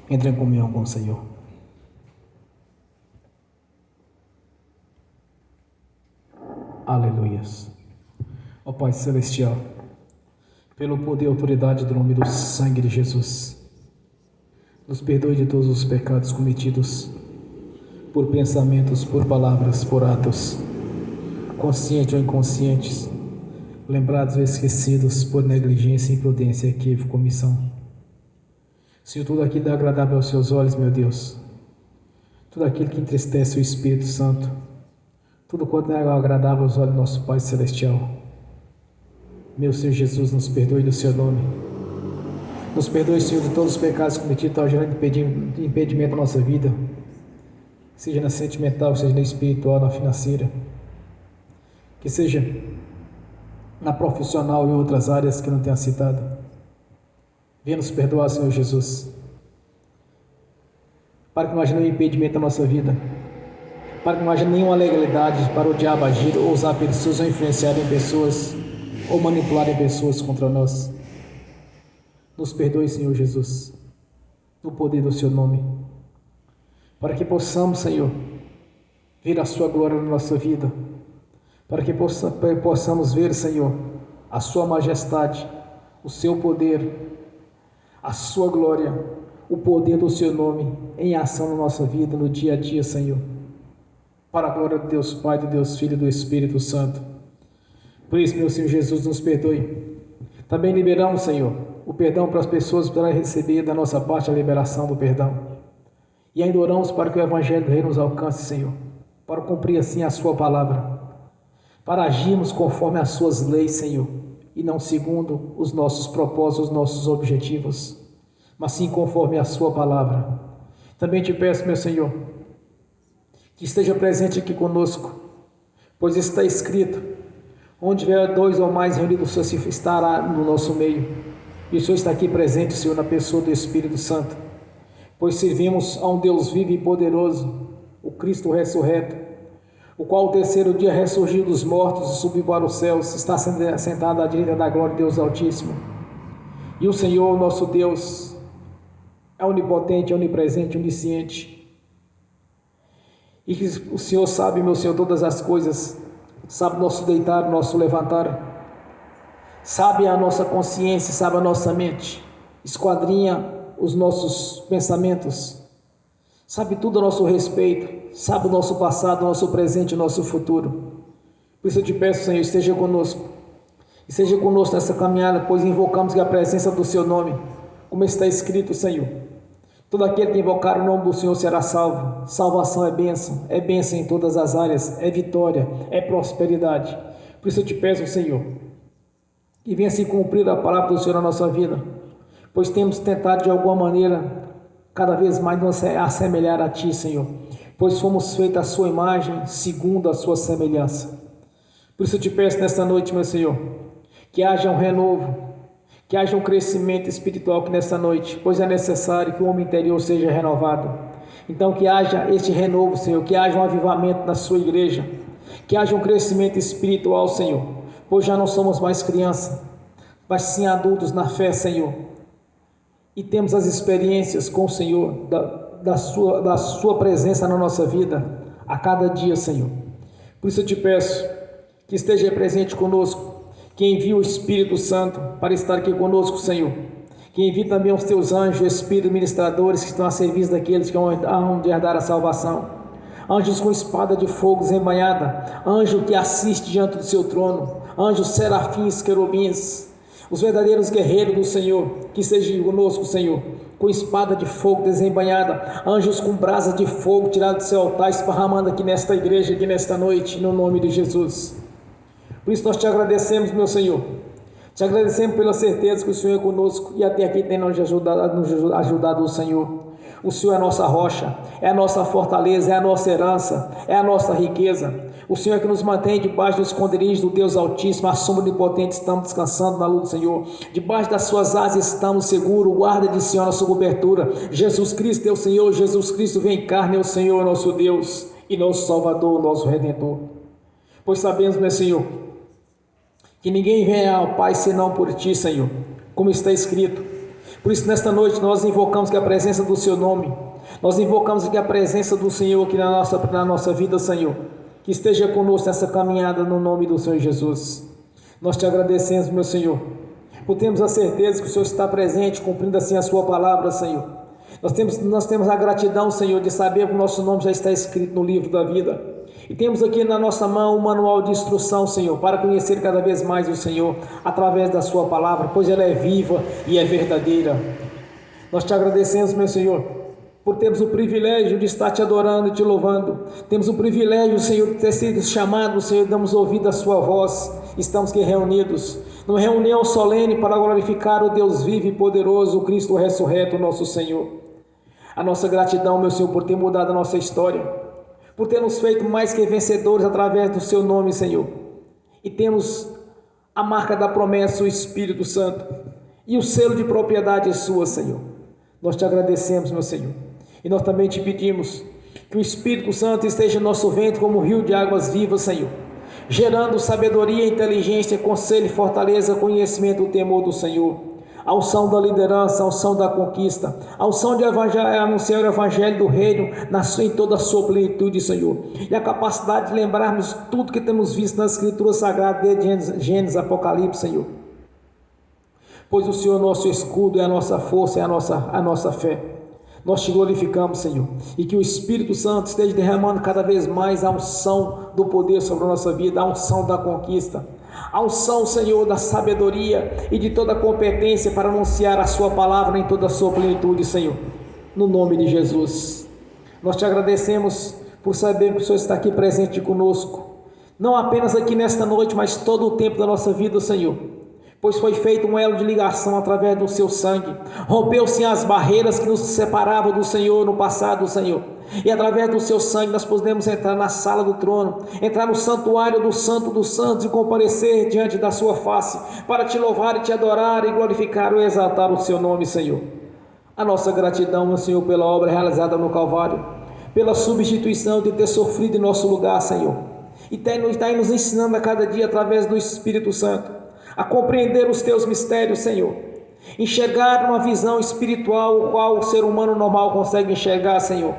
Entre em comunhão com o Senhor. Aleluias. Ó Pai Celestial, pelo poder e autoridade do nome do sangue de Jesus, nos perdoe de todos os pecados cometidos por pensamentos, por palavras, por atos, conscientes ou inconscientes, lembrados ou esquecidos por negligência, imprudência, equívoco, omissão. Senhor, tudo aquilo é agradável aos seus olhos, meu Deus, tudo aquilo que entristece o Espírito Santo, tudo quanto é agradável aos olhos do nosso Pai Celestial. Meu Senhor Jesus, nos perdoe do seu nome. Nos perdoe, Senhor, de todos os pecados cometidos, ao gerar impedimento à nossa vida, seja na sentimental, seja na espiritual, na financeira, que seja na profissional e em outras áreas que não tenha citado. Venha nos perdoar, Senhor Jesus, para que não haja nenhum impedimento na nossa vida, para que não haja nenhuma legalidade para o diabo agir ou usar pessoas ou influenciar em pessoas ou manipular em pessoas contra nós. Nos perdoe, Senhor Jesus, no poder do seu nome, para que possamos, Senhor, ver a sua glória na nossa vida, para que possamos ver, Senhor, a sua majestade, o seu poder, a sua glória, o poder do seu nome em ação na nossa vida, no dia a dia, Senhor, para a glória de Deus Pai, de Deus Filho e do Espírito Santo. Por isso, meu Senhor Jesus, nos perdoe. Também liberamos, Senhor, o perdão para as pessoas para receber da nossa parte a liberação do perdão. E ainda oramos para que o Evangelho do Reino nos alcance, Senhor, para cumprir assim a sua palavra, para agirmos conforme as suas leis, Senhor, e não segundo os nossos propósitos, os nossos objetivos, mas sim conforme a sua palavra. Também te peço, meu Senhor, que esteja presente aqui conosco, pois está escrito: onde tiver dois ou mais reunidos, o Senhor estará no nosso meio. E o Senhor está aqui presente, Senhor, na pessoa do Espírito Santo, pois servimos a um Deus vivo e poderoso, o Cristo ressurreto, o qual o terceiro dia ressurgiu dos mortos e subiu para os céus, está sentado à direita da glória de Deus Altíssimo. E o Senhor, nosso Deus, é onipotente, onipresente, onisciente. E que o Senhor sabe, meu Senhor, todas as coisas, sabe o nosso deitar, o nosso levantar, sabe a nossa consciência, sabe a nossa mente, esquadrinha os nossos pensamentos, sabe tudo a nosso respeito, sabe o nosso passado, o nosso presente e o nosso futuro. Por isso eu te peço, Senhor, esteja conosco nessa caminhada, pois invocamos a presença do seu nome, como está escrito, Senhor: todo aquele que invocar o nome do Senhor será salvo. Salvação é bênção em todas as áreas, é vitória, é prosperidade. Por isso eu te peço, Senhor, que venha se cumprir a palavra do Senhor na nossa vida, pois temos tentado de alguma maneira cada vez mais nos assemelhar a Ti, Senhor, pois fomos feitos à Sua imagem, segundo a Sua semelhança. Por isso eu te peço nesta noite, meu Senhor, que haja um renovo, que haja um crescimento espiritual aqui nesta noite, pois é necessário que o homem interior seja renovado. Então que haja este renovo, Senhor, que haja um avivamento na sua igreja, que haja um crescimento espiritual, Senhor, pois já não somos mais crianças, mas sim adultos na fé, Senhor, e temos as experiências com o Senhor, da sua presença na nossa vida, a cada dia, Senhor. Por isso eu te peço que esteja presente conosco, que envie o Espírito Santo para estar aqui conosco, Senhor, que envie também os teus anjos, Espíritos ministradores, que estão a serviço daqueles que hão de herdar a salvação, anjos com espada de fogo desembainhada, anjo que assiste diante do seu trono, anjos serafins, querubins, os verdadeiros guerreiros do Senhor, que estejam conosco, Senhor, com espada de fogo desembainhada, anjos com brasas de fogo tirados do seu altar, esparramando aqui nesta igreja, aqui nesta noite, no nome de Jesus. Por isso nós te agradecemos, meu Senhor, te agradecemos pela certeza que o Senhor é conosco e até aqui tem nos ajudado o Senhor. O Senhor é a nossa rocha, é a nossa fortaleza, é a nossa herança, é a nossa riqueza. O Senhor é que nos mantém debaixo do esconderijo do Deus Altíssimo, a sombra do Onipotente estamos descansando na luz do Senhor. Debaixo das suas asas estamos seguros, guarda de Senhor a nossa cobertura. Jesus Cristo é o Senhor, Jesus Cristo vem em carne, é o Senhor, nosso Deus e nosso Salvador, nosso Redentor. Pois sabemos, meu Senhor, que ninguém vem ao Pai senão por Ti, Senhor, como está escrito: Por isso, nesta noite, nós invocamos que a presença do Seu nome, nós invocamos que a presença do Senhor aqui na nossa vida, Senhor, que esteja conosco nessa caminhada no nome do Senhor Jesus. Nós te agradecemos, meu Senhor, por termos a certeza que o Senhor está presente, cumprindo assim a Sua palavra, Senhor. Nós temos a gratidão, Senhor, de saber que o nosso nome já está escrito no livro da vida. E temos aqui na nossa mão um manual de instrução, Senhor, para conhecer cada vez mais o Senhor através da Sua palavra, pois ela é viva e é verdadeira. Nós te agradecemos, meu Senhor, por termos o privilégio de estar te adorando e te louvando. Temos o privilégio, Senhor, de ter sido chamados, Senhor, damos ouvido à Sua voz. Estamos aqui reunidos, numa reunião solene para glorificar o Deus vivo e poderoso, o Cristo ressurreto, nosso Senhor. A nossa gratidão, meu Senhor, por ter mudado a nossa história, por ter nos feito mais que vencedores através do Seu nome, Senhor. E temos a marca da promessa, o Espírito Santo, e o selo de propriedade é Sua, Senhor. Nós te agradecemos, meu Senhor. E nós também te pedimos que o Espírito Santo esteja em nosso ventre como um rio de águas vivas, Senhor, gerando sabedoria, inteligência, conselho, fortaleza, conhecimento, o temor do Senhor. A unção da liderança, a unção da conquista, a unção de anunciar o evangelho do reino em toda a sua plenitude, Senhor. E a capacidade de lembrarmos tudo que temos visto nas escrituras sagradas, desde Gênesis, Apocalipse, Senhor. Pois o Senhor é nosso escudo, é a nossa força, é a nossa fé. Nós te glorificamos, Senhor, e que o Espírito Santo esteja derramando cada vez mais a unção do poder sobre a nossa vida, a unção da conquista, a unção, Senhor, da sabedoria e de toda a competência para anunciar a Sua palavra em toda a sua plenitude, Senhor, no nome de Jesus. Nós te agradecemos por saber que o Senhor está aqui presente conosco, não apenas aqui nesta noite, mas todo o tempo da nossa vida, Senhor, pois foi feito um elo de ligação através do Seu sangue. Rompeu-se as barreiras que nos separavam do Senhor no passado, Senhor. E através do Seu sangue nós podemos entrar na sala do trono, entrar no santuário do Santo dos Santos e comparecer diante da Sua face, para Te louvar e Te adorar e glorificar e exaltar o Seu nome, Senhor. A nossa gratidão, meu Senhor, pela obra realizada no Calvário, pela substituição de ter sofrido em nosso lugar, Senhor. E está nos ensinando a cada dia através do Espírito Santo a compreender os Teus mistérios, Senhor, enxergar uma visão espiritual, o qual o ser humano normal consegue enxergar, Senhor,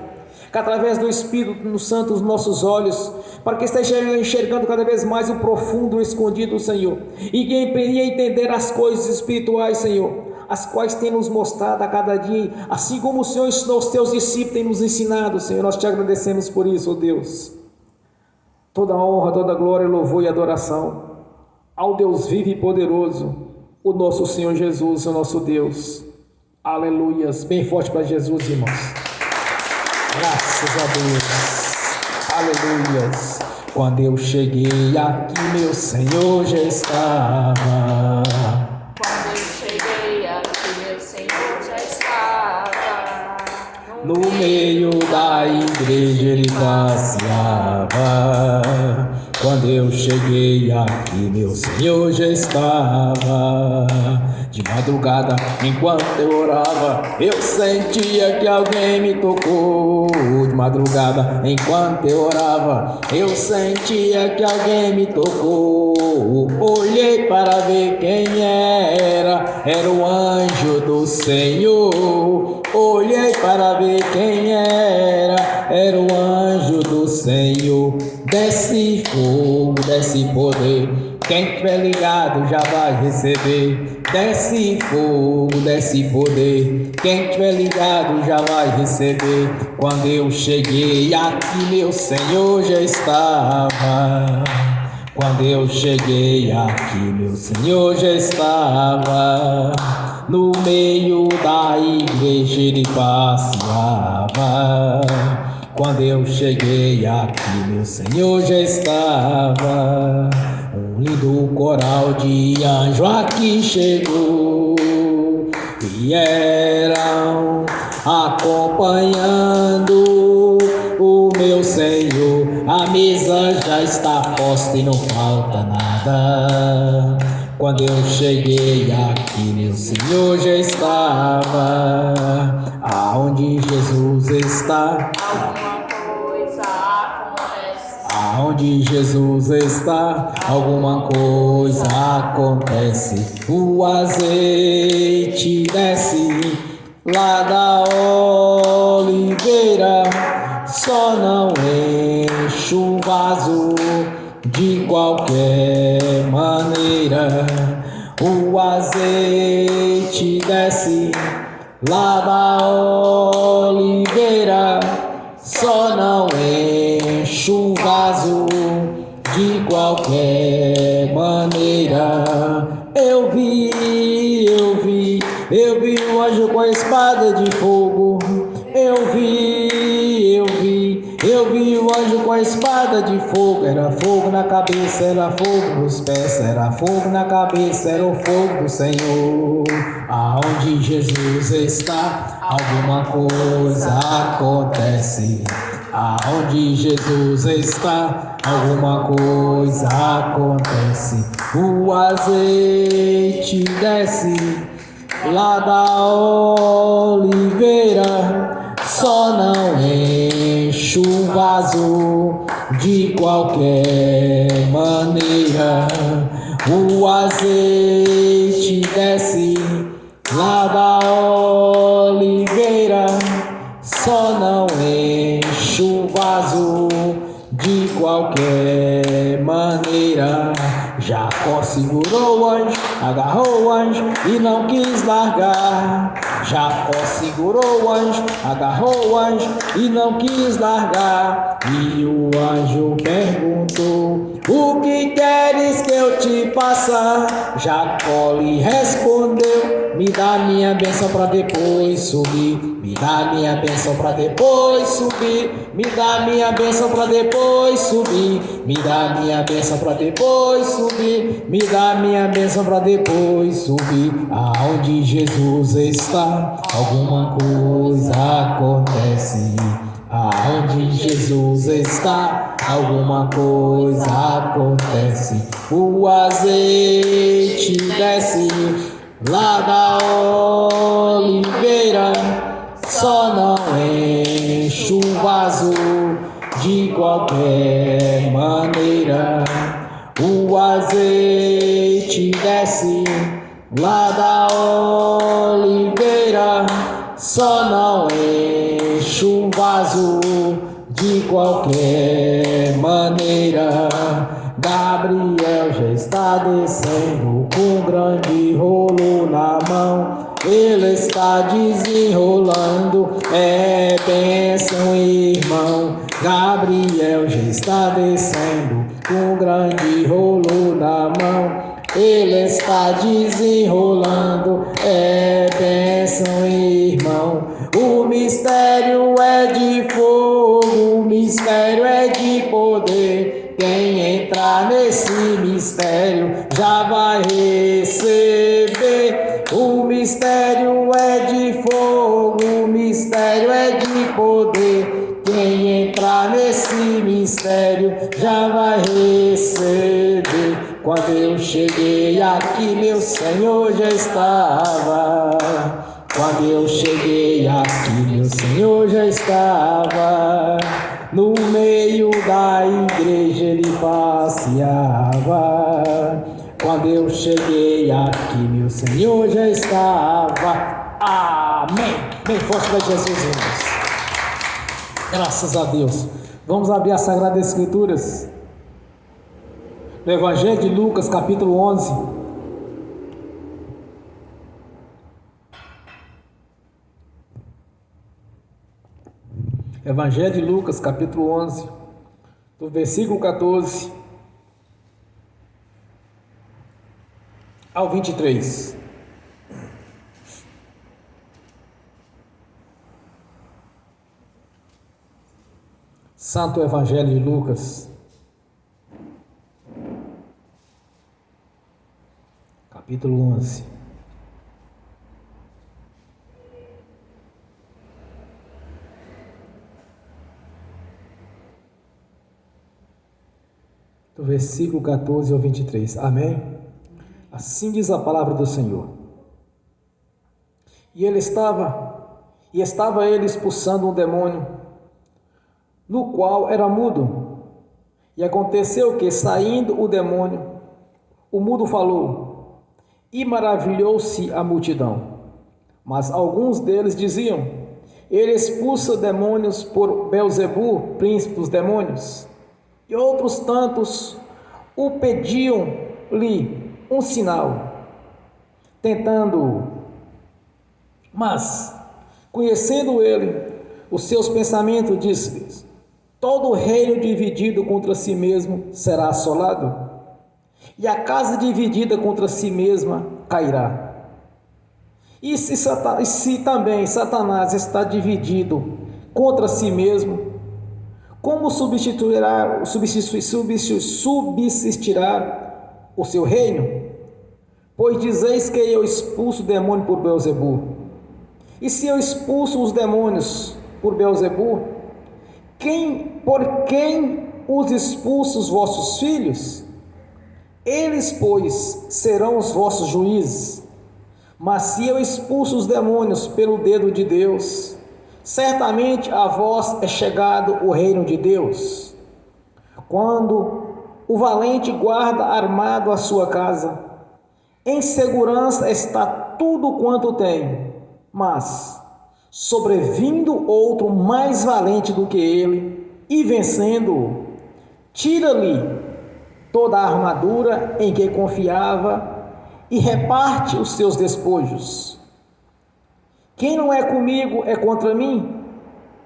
que através do Espírito Santo os nossos olhos, para que esteja enxergando cada vez mais o profundo, o escondido, Senhor, e entender as coisas espirituais, Senhor, as quais tem nos mostrado a cada dia, assim como o Senhor ensinou os Teus discípulos, tem nos ensinado, Senhor. Nós Te agradecemos por isso, ó Deus. Toda honra, toda glória, louvor e adoração ao Deus vivo e poderoso, o nosso Senhor Jesus, o nosso Deus. Aleluias. Bem forte para Jesus, irmãos. Graças a Deus. Aleluias. Quando eu cheguei aqui, meu Senhor já estava. Quando eu cheguei aqui, meu Senhor já estava. No meio da igreja Ele passeava. Quando eu cheguei aqui, meu Senhor já estava. De madrugada, enquanto eu orava, eu sentia que alguém me tocou. De madrugada, enquanto eu orava, eu sentia que alguém me tocou. Olhei para ver quem era o anjo do Senhor. Olhei para ver quem era o anjo do Senhor. Desce fogo, desce poder, quem tiver ligado já vai receber. Desce fogo, desce poder, quem tiver ligado já vai receber. Quando eu cheguei aqui, meu Senhor já estava. Quando eu cheguei aqui, meu Senhor já estava. No meio da igreja Ele passeava. Quando eu cheguei aqui, meu Senhor já estava. Um lindo coral de anjo aqui chegou, vieram acompanhando o meu Senhor. A mesa já está posta e não falta nada. Quando eu cheguei aqui, meu Senhor já estava. Aonde Jesus está, alguma coisa acontece. Aonde Jesus está, alguma coisa acontece. O azeite desce lá da oliveira, só não enche o vaso de qualquer maneira. O azeite desce lá da oliveira, só não enche o vaso de qualquer maneira. Eu vi o anjo com a espada de fogo. Eu vi o anjo com a espada de fogo. Era fogo na cabeça, era fogo nos pés, era fogo na cabeça, era o fogo do Senhor. Aonde Jesus está, alguma coisa acontece. Aonde Jesus está, alguma coisa acontece. O azeite desce lá da oliveira, só não enche o vaso de qualquer maneira. O azeite desce lá da oliveira, só não enche o vaso de qualquer maneira. Jacó segurou o anjo, agarrou o anjo e não quis largar. Jacó segurou o anjo, agarrou o anjo e não quis largar. E o anjo perguntou: o que queres que eu te passe? Jacó lhe respondeu: me dá minha bênção para depois subir. Me dá minha bênção para depois subir. Me dá minha bênção para depois subir. Me dá minha bênção para depois subir. Me dá minha bênção para depois subir. Aonde Jesus está, alguma coisa acontece. Aonde Jesus está, alguma coisa acontece. O azeite desce lá da oliveira, só não enche o vaso de qualquer maneira. O azeite desce lá da oliveira, só não enche o vaso de qualquer maneira. Gabriel já está descendo com um grande rolo na mão. Ele está desenrolando, é bênção, irmão. Gabriel já está descendo com um grande rolo na mão. Ele está desenrolando, é bênção, irmão. O mistério é de fogo, o mistério é de poder. Quem entrar nesse mistério já vai receber. O mistério é de fogo, o mistério é de poder. Quem entrar nesse mistério já vai receber. Quando eu cheguei aqui, meu Senhor já estava. Quando eu cheguei aqui, meu Senhor já estava. No meio da igreja ele passeava. Quando eu cheguei aqui, meu Senhor já estava. Amém. Bem forte para Jesus, irmãos. Graças a Deus. Vamos abrir as Sagradas Escrituras. No Evangelho de Lucas, capítulo 11. Evangelho de Lucas, capítulo 11, do versículo 14 ao 23. Santo Evangelho de Lucas, capítulo 11. Do versículo 14 ao 23. Amém? Assim diz a palavra do Senhor. E estava ele expulsando um demônio, no qual era mudo, E aconteceu que, saindo o demônio, o mudo falou, e maravilhou-se a multidão. Mas alguns deles diziam, ele expulsa demônios por Beelzebu, príncipe dos demônios. E outros tantos o pediam-lhe um sinal, tentando-o. Mas, conhecendo ele os seus pensamentos, disse-lhes, todo reino dividido contra si mesmo será assolado, e a casa dividida contra si mesma cairá. E se também Satanás está dividido contra si mesmo, como subsistirá o seu reino? Pois dizeis que eu expulso o demônio por Beelzebu. E se eu expulso os demônios por Beelzebu, por quem os expulso os vossos filhos? Eles, pois, serão os vossos juízes. Mas se eu expulso os demônios pelo dedo de Deus, certamente a vós é chegado o reino de Deus. Quando o valente guarda armado a sua casa, em segurança está tudo quanto tem, mas, sobrevindo outro mais valente do que ele, e vencendo-o, tira-lhe toda a armadura em que confiava e reparte os seus despojos. Quem não é comigo é contra mim,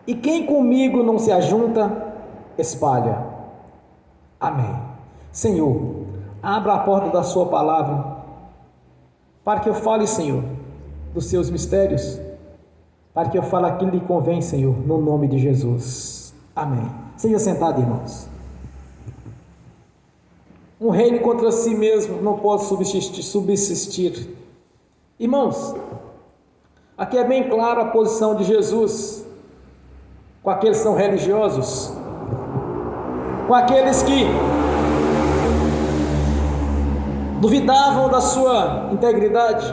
e quem comigo não se ajunta, espalha. Amém. Senhor, abra a porta da sua palavra, para que eu fale, Senhor, dos seus mistérios, para que eu fale aquilo que lhe convém, Senhor, no nome de Jesus. Amém. Seja sentado, irmãos. Um reino contra si mesmo não pode subsistir. Irmãos, aqui é bem clara a posição de Jesus com aqueles que são religiosos, com aqueles que duvidavam da sua integridade,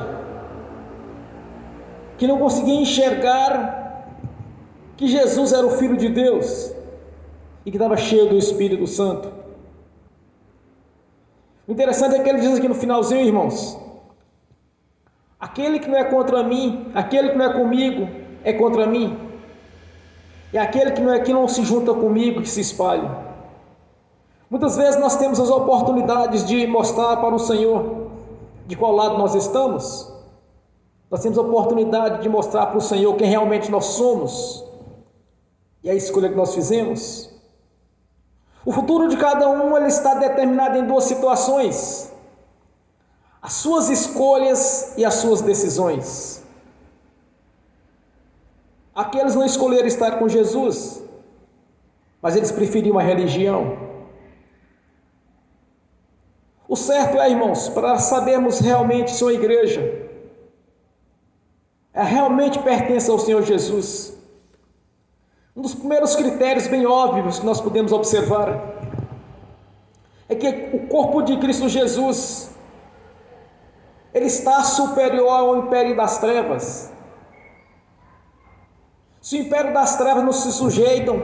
que não conseguiam enxergar que Jesus era o Filho de Deus e que estava cheio do Espírito Santo. O interessante é que ele diz aqui no finalzinho, irmãos, aquele que não é contra mim, aquele que não é comigo, é contra mim, e aquele que não se junta comigo, que se espalha. Muitas vezes nós temos as oportunidades de mostrar para o Senhor de qual lado nós estamos. Nós temos a oportunidade de mostrar para o Senhor quem realmente nós somos e a escolha que nós fizemos. O futuro de cada um ele está determinado em duas situações: as suas escolhas e as suas decisões. Aqueles não escolheram estar com Jesus, mas eles preferiam a religião. O certo é, irmãos, para sabermos realmente se uma igreja realmente pertence ao Senhor Jesus, um dos primeiros critérios bem óbvios que nós podemos observar é que o corpo de Cristo Jesus, ele está superior ao império das trevas. Se o império das trevas não se sujeitam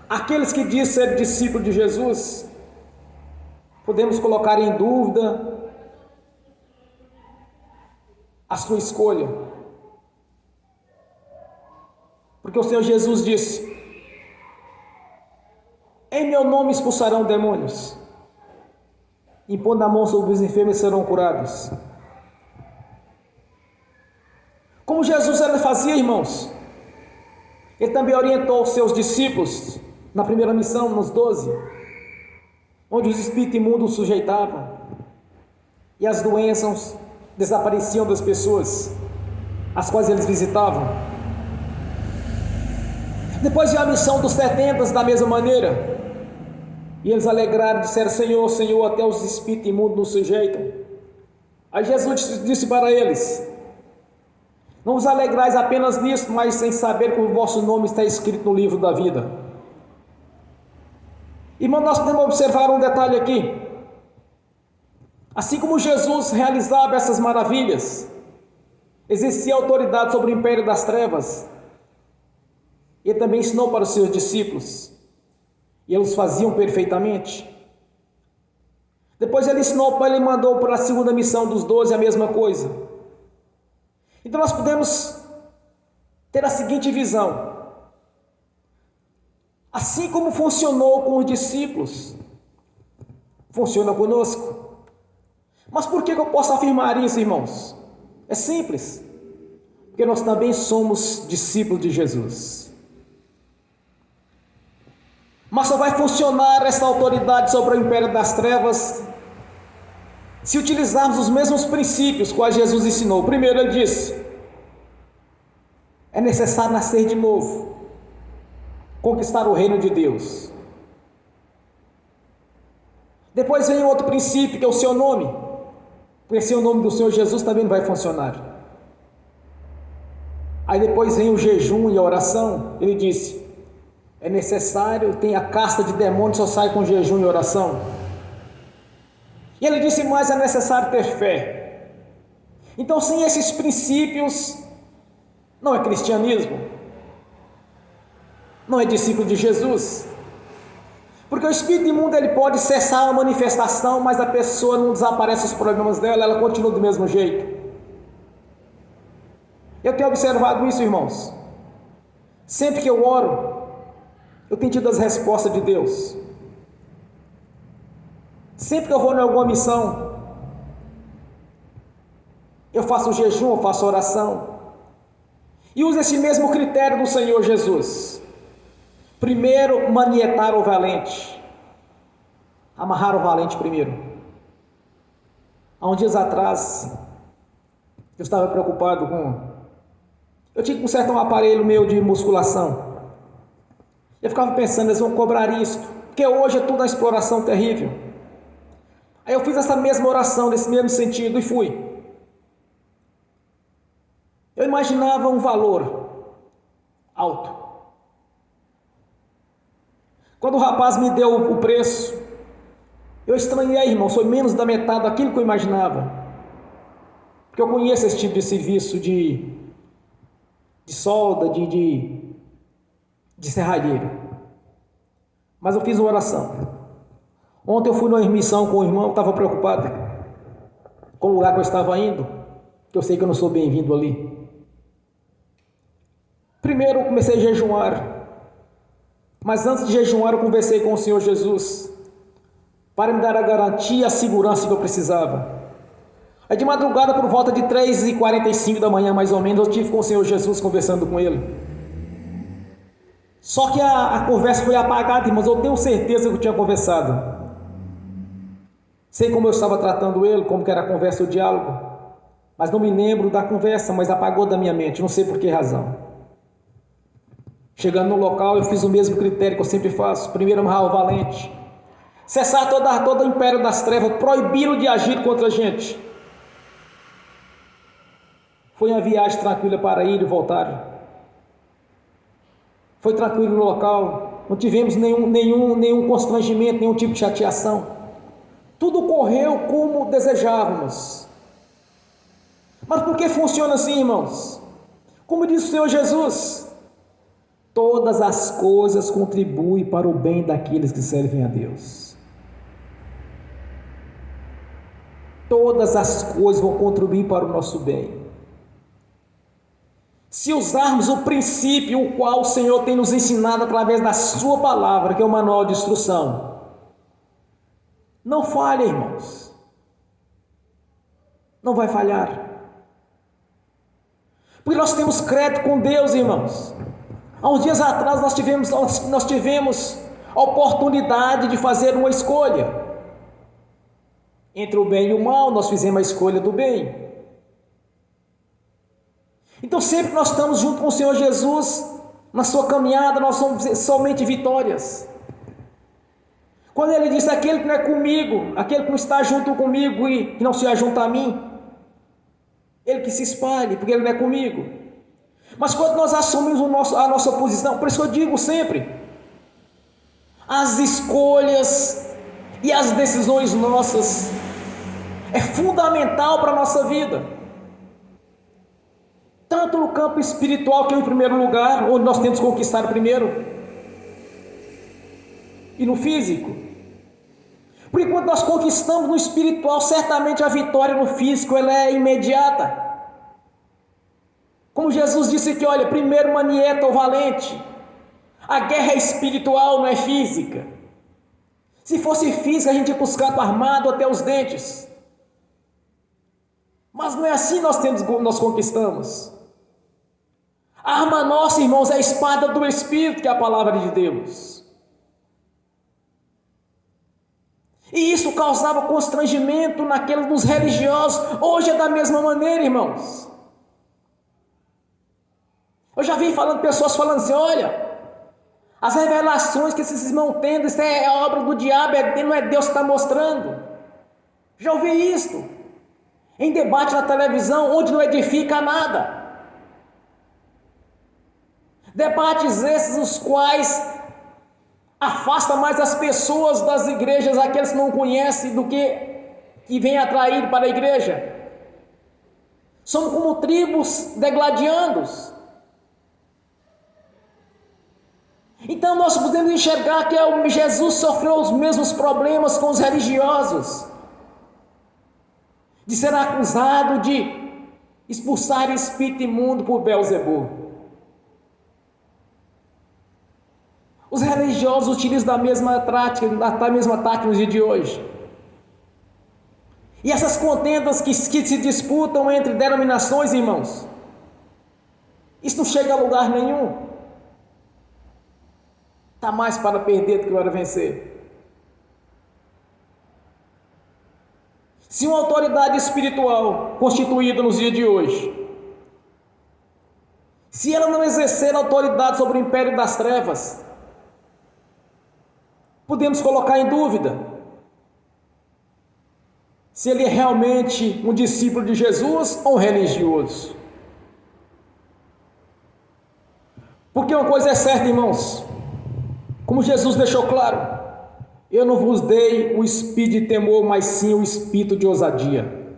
àqueles que dizem ser discípulos de Jesus, podemos colocar em dúvida a sua escolha. Porque o Senhor Jesus disse: em meu nome expulsarão demônios, impondo a mão sobre os enfermos serão curados. Como Jesus ele fazia, irmãos, ele também orientou os seus discípulos na primeira missão, nos 12, onde os espíritos imundos sujeitavam e as doenças desapareciam das pessoas as quais eles visitavam. Depois veio a missão dos 70 da mesma maneira, e eles alegraram, disseram: Senhor, Senhor, até os espíritos imundos nos sujeitam. Aí Jesus disse para eles: não vos alegrais apenas nisso, mas sem saber que o vosso nome está escrito no livro da vida. Irmão, nós podemos observar um detalhe aqui. Assim como Jesus realizava essas maravilhas, exercia autoridade sobre o império das trevas, ele também ensinou para os seus discípulos. e eles faziam perfeitamente. Depois ele mandou para a segunda missão dos 12 a mesma coisa. Então nós podemos ter a seguinte visão: assim como funcionou com os discípulos, funciona conosco. Mas por que eu posso afirmar isso, irmãos? É simples, porque nós também somos discípulos de Jesus. Mas só vai funcionar essa autoridade sobre o império das trevas se utilizarmos os mesmos princípios quais Jesus ensinou. Primeiro ele disse: é necessário nascer de novo, conquistar o reino de Deus. Depois vem outro princípio, que é o seu nome, porque sem o nome do Senhor Jesus também não vai funcionar. Aí depois vem o jejum e a oração. Ele disse: é necessário, tem a casta de demônios, só sai com jejum e oração. E ele disse mais: é necessário ter fé. Então, sem esses princípios, não é cristianismo, não é discípulo de Jesus. Porque o espírito imundo ele pode cessar a manifestação, mas a pessoa não desaparece os problemas dela, ela continua do mesmo jeito. Eu tenho observado isso, irmãos. Sempre que eu oro, eu tenho tido as respostas de Deus. Sempre que eu vou em alguma missão, eu faço jejum, eu faço oração, e uso esse mesmo critério do Senhor Jesus. Primeiro, manietar o valente, amarrar o valente primeiro. Há uns dias atrás, eu estava preocupado eu tinha que consertar um aparelho meu de musculação. Eu ficava pensando: eles vão cobrar isto, porque hoje é tudo uma exploração terrível. Aí eu fiz essa mesma oração, nesse mesmo sentido, e fui. Eu imaginava um valor alto. Quando o rapaz me deu o preço, eu estranhei, irmão, foi menos da metade daquilo que eu imaginava. Porque eu conheço esse tipo de serviço de solda, de serralheiro. Mas eu fiz uma oração. Ontem eu fui numa missão com o irmão, estava preocupado com o lugar que eu estava indo, que eu sei que eu não sou bem-vindo ali. Primeiro eu comecei a jejuar, mas antes de jejuar eu conversei com o Senhor Jesus, para me dar a garantia e a segurança que eu precisava. Aí de madrugada, por volta de 3h45 da manhã mais ou menos, eu estive com o Senhor Jesus conversando com Ele. Só que a conversa foi apagada, irmãos, eu tenho certeza que eu tinha conversado. Sei como eu estava tratando ele, como que era a conversa, o diálogo, mas não me lembro da conversa, mas apagou da minha mente, não sei por que razão. Chegando no local, eu fiz o mesmo critério que eu sempre faço: primeiro amarrar o valente, cessar todo o império das trevas, proibi-lo de agir contra a gente. Foi uma viagem tranquila para ir e voltar. Foi tranquilo no local, não tivemos nenhum constrangimento, nenhum tipo de chateação. Tudo correu como desejávamos. Mas por que funciona assim, irmãos? Como disse o Senhor Jesus: todas as coisas contribuem para o bem daqueles que servem a Deus. Todas as coisas vão contribuir para o nosso bem. Se usarmos o princípio o qual o Senhor tem nos ensinado através da sua palavra, que é o manual de instrução, não falha, irmãos. Não vai falhar. Porque nós temos crédito com Deus, irmãos. Há uns dias atrás nós tivemos a oportunidade de fazer uma escolha. Entre o bem e o mal, nós fizemos a escolha do bem. Então sempre que nós estamos junto com o Senhor Jesus, na sua caminhada, nós somos somente vitórias. Quando ele diz: aquele que não é comigo, aquele que não está junto comigo e que não se ajunta a mim, ele que se espalhe, porque ele não é comigo. Mas quando nós assumimos a nossa posição, por isso que eu digo sempre, as escolhas e as decisões nossas é fundamental para a nossa vida, tanto no campo espiritual, que é o primeiro lugar, onde nós temos que conquistar primeiro, e no físico. Porque quando nós conquistamos no espiritual, certamente a vitória no físico ela é imediata. Como Jesus disse que, olha, primeiro manieta o valente. A guerra é espiritual, não é física. Se fosse física, a gente ia buscar armado até os dentes. Mas não é assim nós conquistamos. A arma nossa, irmãos, é a espada do Espírito, que é a palavra de Deus. E isso causava constrangimento nos religiosos. Hoje é da mesma maneira, irmãos. Eu já vi pessoas falando assim, olha, as revelações que esses irmãos têm, isso é a obra do diabo, não é Deus que está mostrando. Já ouvi isso. Em debate na televisão, onde não edifica nada. Debates esses os quais afastam mais as pessoas das igrejas, aqueles que não conhecem, do que vêm atrair para a igreja. Somos como tribos degladiando. Então nós podemos enxergar que Jesus sofreu os mesmos problemas com os religiosos, de ser acusado de expulsar espírito imundo por Beelzebul. Os religiosos utilizam da mesma tática no dia de hoje. E essas contendas que se disputam entre denominações, irmãos, isso não chega a lugar nenhum. Está mais para perder do que para vencer. Se uma autoridade espiritual constituída nos dias de hoje, se ela não exercer autoridade sobre o império das trevas, podemos colocar em dúvida se ele é realmente um discípulo de Jesus ou um religioso. Porque uma coisa é certa, irmãos, como Jesus deixou claro, eu não vos dei o espírito de temor, mas sim o espírito de ousadia.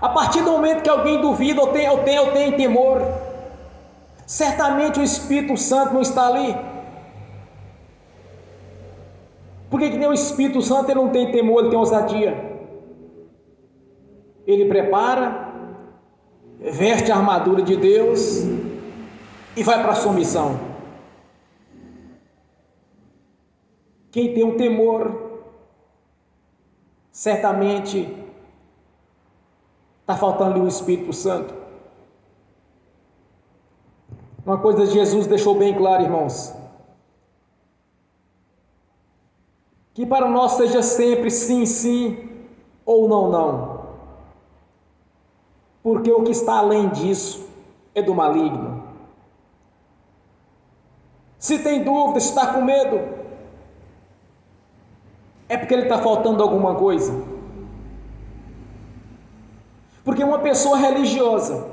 A partir do momento que alguém duvida ou tem temor, certamente o Espírito Santo não está ali. Porque que nem o Espírito Santo ele não tem temor, ele tem ousadia. Ele prepara, veste a armadura de Deus e vai para a sua missão. Quem tem um temor, certamente está faltando ali o Espírito Santo. Uma coisa Jesus deixou bem claro, irmãos, que para nós seja sempre sim, sim, ou não, não. Porque o que está além disso é do maligno. Se tem dúvida, se está com medo, é porque ele está faltando alguma coisa. Porque uma pessoa religiosa,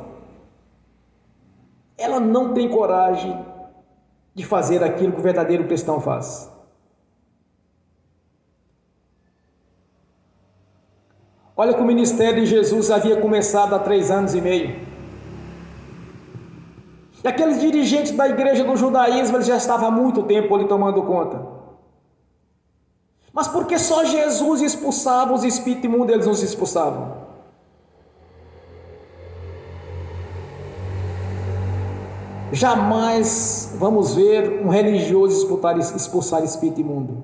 ela não tem coragem de fazer aquilo que o verdadeiro cristão faz. Olha que o ministério de Jesus havia começado há 3 anos e meio. E aqueles dirigentes da igreja do judaísmo, eles já estavam há muito tempo ali tomando conta. Mas por que só Jesus expulsava os espíritos imundos, eles não se expulsavam? Jamais vamos ver um religioso expulsar espírito imundo.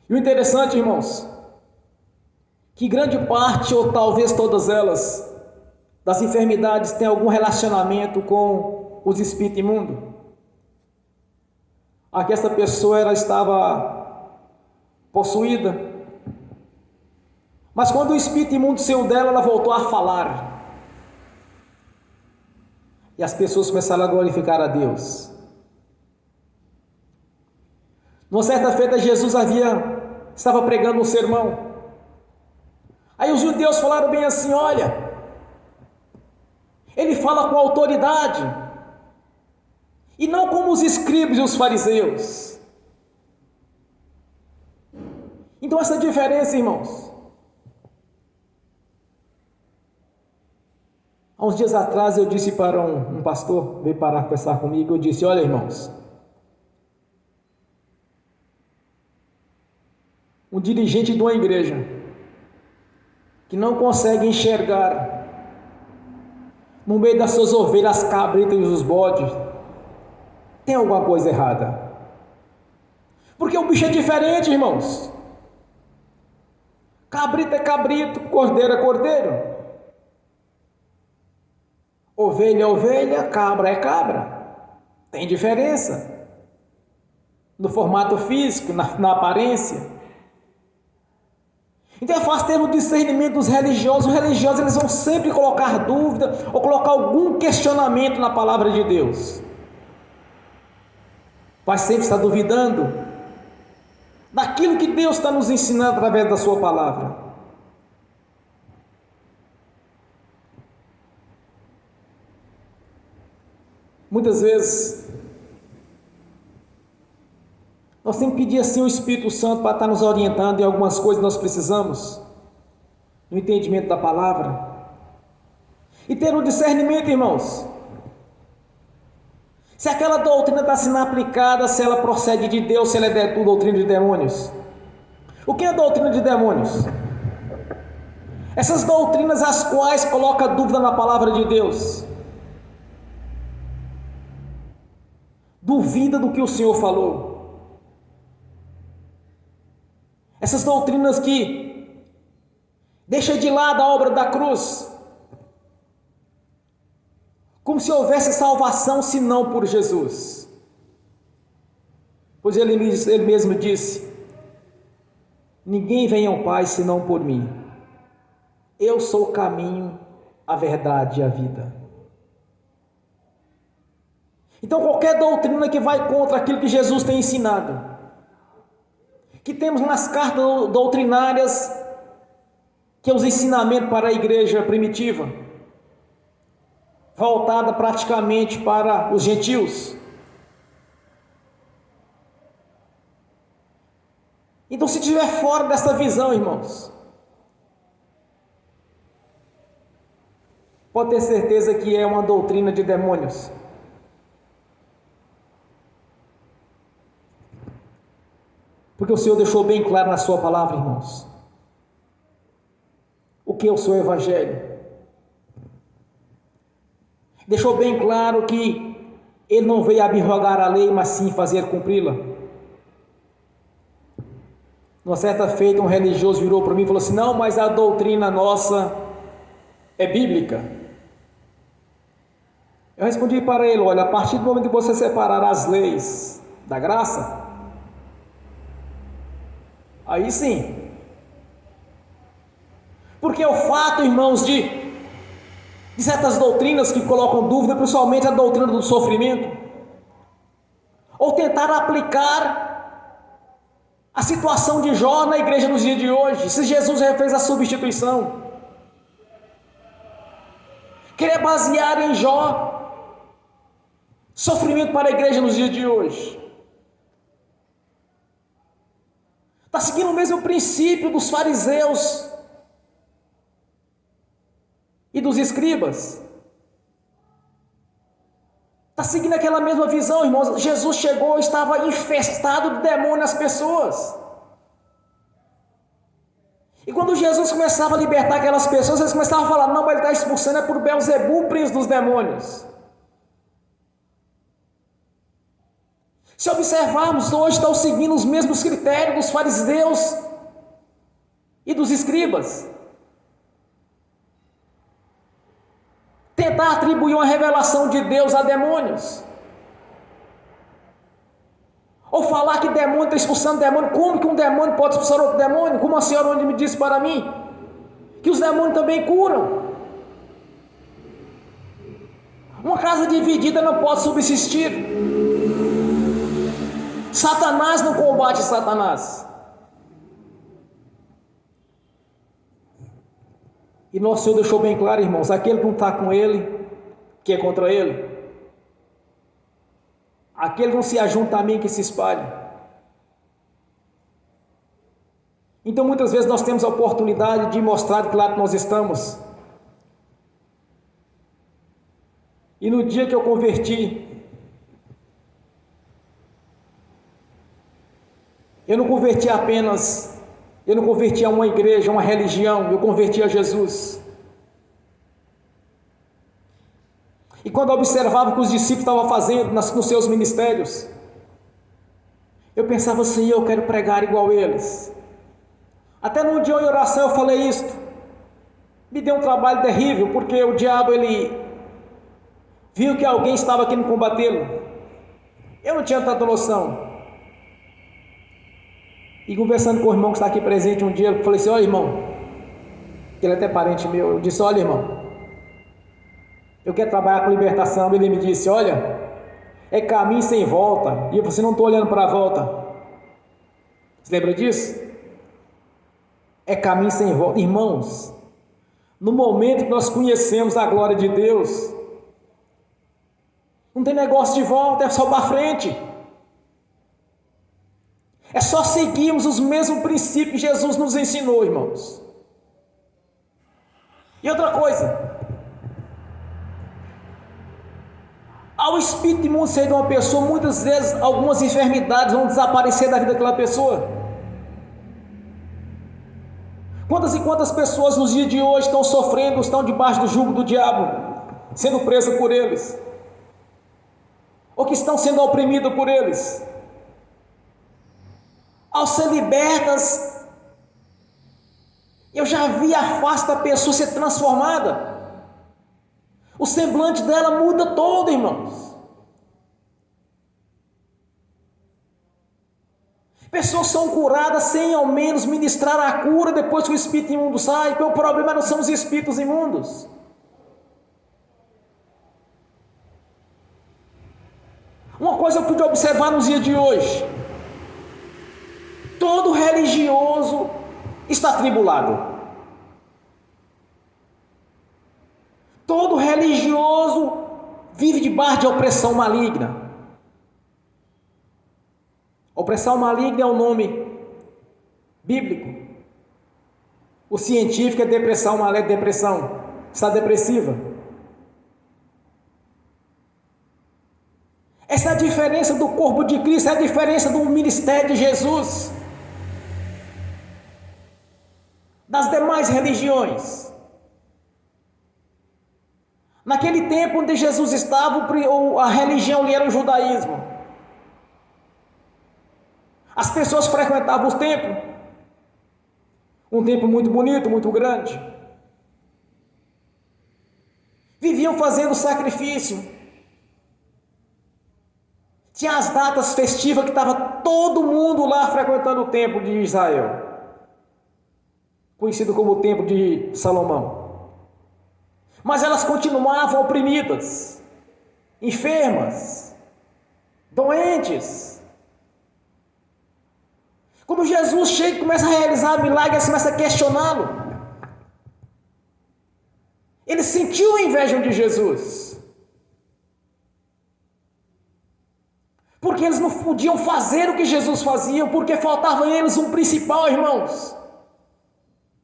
E o interessante, irmãos, que grande parte, ou talvez todas elas, das enfermidades têm algum relacionamento com os espíritos imundos. Aqui essa pessoa ela estava possuída, mas quando o espírito imundo saiu dela, ela voltou a falar, e as pessoas começaram a glorificar a Deus. Numa certa feita, Jesus estava pregando um sermão, aí os judeus falaram bem assim, olha, ele fala com autoridade, e não como os escribas e os fariseus. Então essa diferença, irmãos. Há uns dias atrás eu disse para um pastor, veio parar conversar comigo, eu disse, olha irmãos, um dirigente de uma igreja que não consegue enxergar no meio das suas ovelhas, as cabritas e os bodes, tem alguma coisa errada. Porque o bicho é diferente, irmãos. Cabrito é cabrito, cordeiro é cordeiro. Ovelha é ovelha, cabra é cabra. Tem diferença no formato físico, na aparência. Então é fácil ter o discernimento dos religiosos. Os religiosos, eles vão sempre colocar dúvida ou colocar algum questionamento na palavra de Deus. Vai sempre estar duvidando daquilo que Deus está nos ensinando através da sua palavra. Muitas vezes nós temos que pedir assim o Espírito Santo para estar nos orientando em algumas coisas que nós precisamos, no entendimento da palavra, e ter o discernimento, irmãos, se aquela doutrina está sendo aplicada, se ela procede de Deus, se ela é doutrina de demônios. O que é doutrina de demônios? Essas doutrinas as quais colocam dúvida na palavra de Deus, duvida do que o Senhor falou. Essas doutrinas que deixam de lado a obra da cruz, como se houvesse salvação senão por Jesus. Pois ele mesmo disse: ninguém vem ao Pai senão por mim. Eu sou o caminho, a verdade e a vida. Então qualquer doutrina que vai contra aquilo que Jesus tem ensinado, que temos nas cartas doutrinárias, que é os ensinamentos para a igreja primitiva, voltada praticamente para os gentios. Então, se estiver fora dessa visão, irmãos, pode ter certeza que é uma doutrina de demônios. Porque o Senhor deixou bem claro na sua palavra, irmãos, o que é o seu evangelho. Deixou bem claro que ele não veio abrogar a lei, mas sim fazer cumpri-la. Numa certa feita, um religioso virou para mim e falou assim: não, mas a doutrina nossa é bíblica. Eu respondi para ele: olha, a partir do momento que você separar as leis da graça, aí sim. Porque o fato, irmãos, de certas doutrinas que colocam dúvida, principalmente a doutrina do sofrimento, ou tentar aplicar a situação de Jó na igreja nos dias de hoje, se Jesus já fez a substituição, querer basear em Jó sofrimento para a igreja nos dias de hoje, está seguindo o mesmo princípio dos fariseus e dos escribas. Está seguindo aquela mesma visão, irmãos. Jesus chegou e estava infestado de demônio nas pessoas. E quando Jesus começava a libertar aquelas pessoas, eles começavam a falar: não, mas ele está expulsando é por Belzebu, príncipe dos demônios. Se observarmos, hoje estão seguindo os mesmos critérios dos fariseus e dos escribas. Tentar atribuir uma revelação de Deus a demônios. Ou falar que demônio está expulsando demônio. Como que um demônio pode expulsar outro demônio? Como a senhora onde me disse para mim que os demônios também curam. Uma casa dividida não pode subsistir. Satanás não combate Satanás. E nosso Senhor deixou bem claro, irmãos: aquele que não está com ele, que é contra ele. Aquele que não se ajunta a mim, que se espalhe. Então muitas vezes nós temos a oportunidade de mostrar de que lado nós estamos. E no dia que eu converti, eu não converti apenas Eu não converti a uma igreja, a uma religião, eu converti a Jesus. E quando eu observava o que os discípulos estavam fazendo nos seus ministérios, eu pensava assim, eu quero pregar igual eles. Até num dia em oração eu falei isto. Me deu um trabalho terrível, porque o diabo, ele viu que alguém estava querendo combatê-lo. Eu não tinha tanta noção. E conversando com o irmão que está aqui presente um dia, eu falei assim, olha irmão, ele é até parente meu, eu disse, olha irmão, eu quero trabalhar com libertação. Ele me disse, olha, é caminho sem volta, e você não está olhando para a volta. Você lembra disso? É caminho sem volta. Irmãos, no momento que nós conhecemos a glória de Deus, não tem negócio de volta, é só para frente. É só seguirmos os mesmos princípios que Jesus nos ensinou, irmãos. E outra coisa, ao espírito imundo sair de uma pessoa, muitas vezes algumas enfermidades vão desaparecer da vida daquela pessoa. Quantas e quantas pessoas nos dias de hoje estão sofrendo, estão debaixo do jugo do diabo, sendo presas por eles, ou que estão sendo oprimidas por eles. Ao ser libertas, eu já vi a face da pessoa ser transformada. O semblante dela muda todo, irmãos. Pessoas são curadas sem ao menos ministrar a cura depois que o espírito imundo sai, porque o problema não são os espíritos imundos. Uma coisa eu pude observar nos dias de hoje: todo religioso está atribulado. Todo religioso vive debaixo de opressão maligna. Opressão maligna é o nome bíblico. O científico é depressão, maligna é depressão. Está depressiva. Essa é a diferença do corpo de Cristo, é a diferença do ministério de Jesus das demais religiões. Naquele tempo onde Jesus estava, a religião ali era o judaísmo. As pessoas frequentavam os templos, um templo muito bonito, muito grande. Viviam fazendo sacrifício. Tinha as datas festivas que estava todo mundo lá frequentando o templo de Israel, conhecido como o templo de Salomão. Mas elas continuavam oprimidas, enfermas, doentes. Quando Jesus chega e começa a realizar milagres, eles começam a questioná-lo. Eles sentiam inveja de Jesus, porque eles não podiam fazer o que Jesus fazia, porque faltava a eles um principal, irmãos: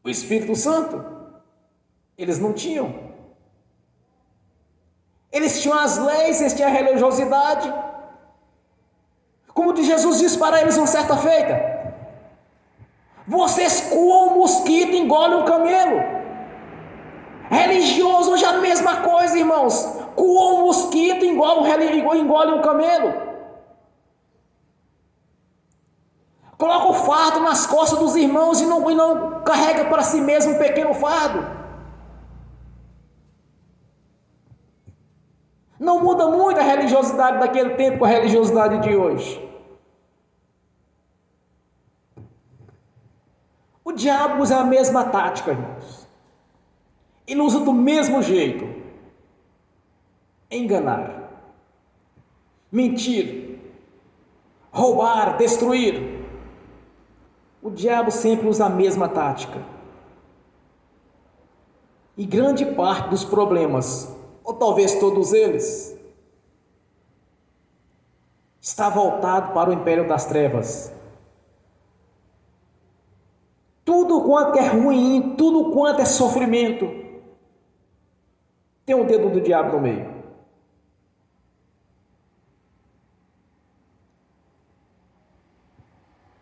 o Espírito Santo. Eles não tinham. Eles tinham as leis, eles tinham a religiosidade. Como Jesus disse para eles uma certa feita: vocês coam um mosquito e engolem um camelo. Religioso hoje é a mesma coisa, irmãos. Coa um mosquito e engole um camelo. Coloca o fardo nas costas dos irmãos e não carrega para si mesmo um pequeno fardo. Não muda muito a religiosidade daquele tempo com a religiosidade de hoje. O diabo usa a mesma tática, irmãos. Ele usa do mesmo jeito: enganar, mentir, roubar, destruir. O diabo sempre usa a mesma tática. E grande parte dos problemas, ou talvez todos eles, está voltado para o império das trevas. Tudo quanto é ruim, tudo quanto é sofrimento, tem o dedo do diabo no meio.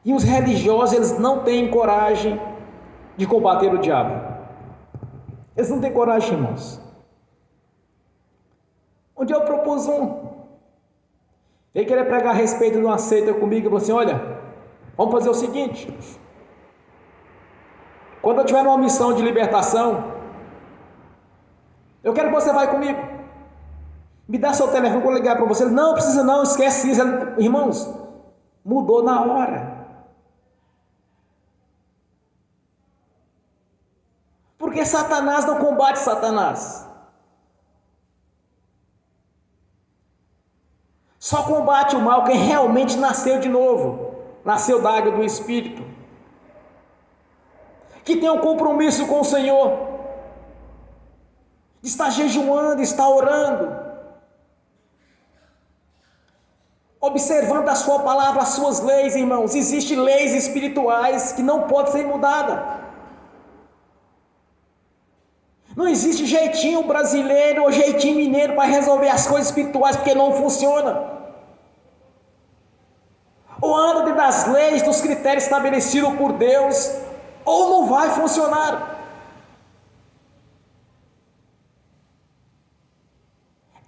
E os religiosos, eles não têm coragem de combater o diabo. Eles não têm coragem, irmãos. Um dia eu propus ele queria pregar a respeito de uma seita comigo, e falou assim: olha, vamos fazer o seguinte, quando eu tiver numa missão de libertação, eu quero que você vá comigo, me dá seu telefone, vou ligar para você. Não precisa não, esquece isso. Irmãos, mudou na hora. Porque Satanás não combate Satanás. Só combate o mal quem realmente nasceu de novo, nasceu da água do Espírito, que tem um compromisso com o Senhor, está jejuando, está orando, observando a sua palavra, as suas leis, irmãos. Existem leis espirituais que não podem ser mudadas. Não existe jeitinho brasileiro ou jeitinho mineiro para resolver as coisas espirituais, porque não funciona. Ou anda dentro das leis, dos critérios estabelecidos por Deus, ou não vai funcionar.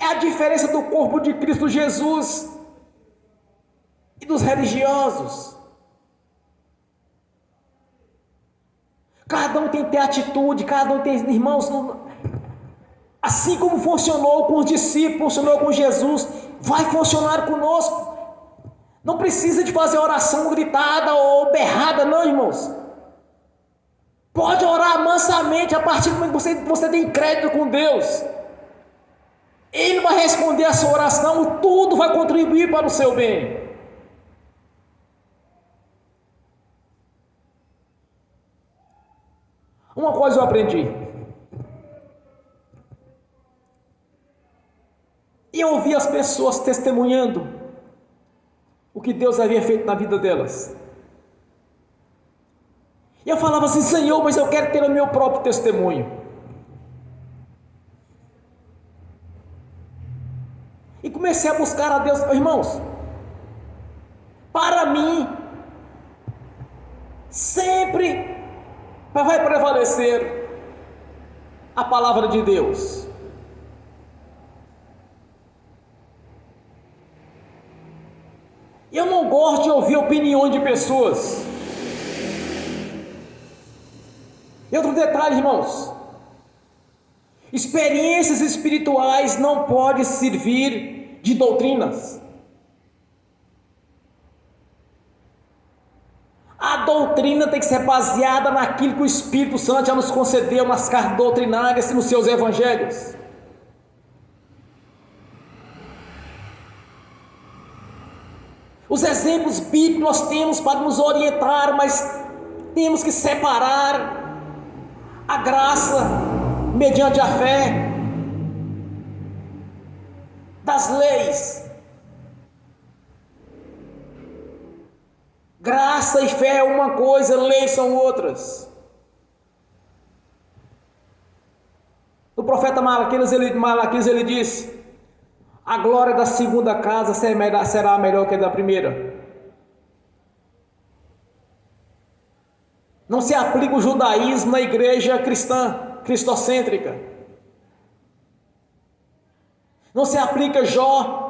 É a diferença do corpo de Cristo Jesus e dos religiosos. Cada um tem que ter atitude, cada um tem, irmãos, assim como funcionou com os discípulos, funcionou com Jesus, vai funcionar conosco. Não precisa de fazer oração gritada ou berrada, não, irmãos. Pode orar mansamente, a partir do momento que você tem crédito com Deus. Ele vai responder a sua oração e tudo vai contribuir para o seu bem. Uma coisa eu aprendi. E eu ouvi as pessoas testemunhando o que Deus havia feito na vida delas. E eu falava assim: Senhor, mas eu quero ter o meu próprio testemunho. E comecei a buscar a Deus. Irmãos, para mim, sempre vai prevalecer a palavra de Deus. Eu não gosto de ouvir opiniões de pessoas. E outro detalhe, irmãos: experiências espirituais não podem servir de doutrinas. A doutrina tem que ser baseada naquilo que o Espírito Santo já nos concedeu nas cartas doutrinárias e nos seus evangelhos. Os exemplos bíblicos nós temos para nos orientar, mas temos que separar a graça mediante a fé das leis. Graça e fé é uma coisa, leis são outras. O profeta Malaquias ele disse: a glória da segunda casa será melhor que a da primeira. Não se aplica o judaísmo na igreja cristã, cristocêntrica. Não se aplica Jó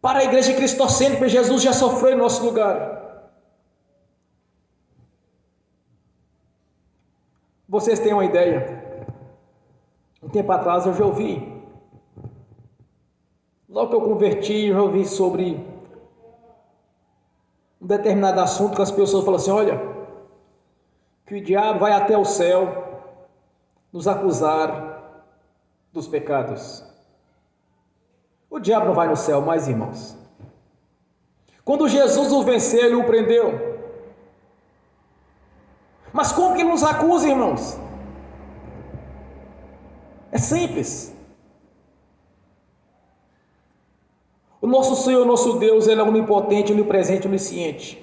para a igreja cristocêntrica, porque Jesus já sofreu em nosso lugar. Vocês têm uma ideia? Um tempo atrás eu já ouvi, logo que eu converti, eu já ouvi sobre um determinado assunto que as pessoas falam assim: olha, que o diabo vai até o céu nos acusar dos pecados. O diabo não vai no céu mais, irmãos. Quando Jesus o venceu, ele o prendeu. Mas como que ele nos acusa, irmãos? É simples. O nosso Senhor, o nosso Deus, ele é onipotente, onipresente, onisciente.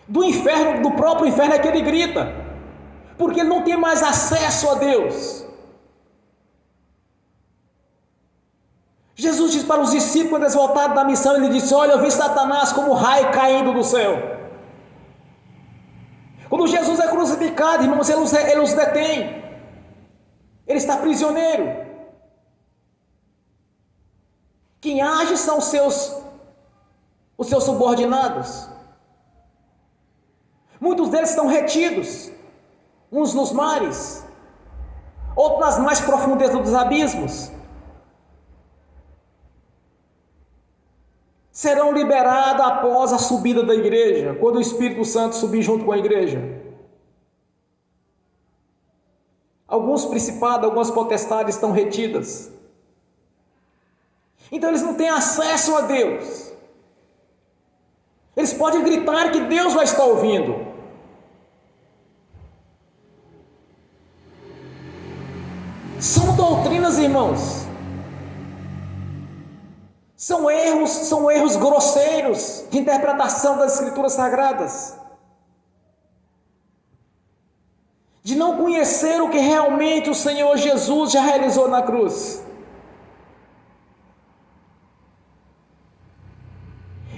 Do inferno, do próprio inferno é que ele grita, porque ele não tem mais acesso a Deus. Jesus disse para os discípulos, quando eles voltaram da missão, ele disse: olha, eu vi Satanás como raio caindo do céu. Quando Jesus é crucificado, irmãos, ele os detém. Ele está prisioneiro. Quem age são os seus subordinados. Muitos deles estão retidos, uns nos mares, outros nas mais profundezas dos abismos. Serão liberados após a subida da igreja, quando o Espírito Santo subir junto com a igreja. Alguns principados, algumas potestades estão retidas. Então eles não têm acesso a Deus. Eles podem gritar que Deus vai estar ouvindo. São doutrinas, irmãos. São erros grosseiros de interpretação das Escrituras Sagradas. De não conhecer o que realmente o Senhor Jesus já realizou na cruz.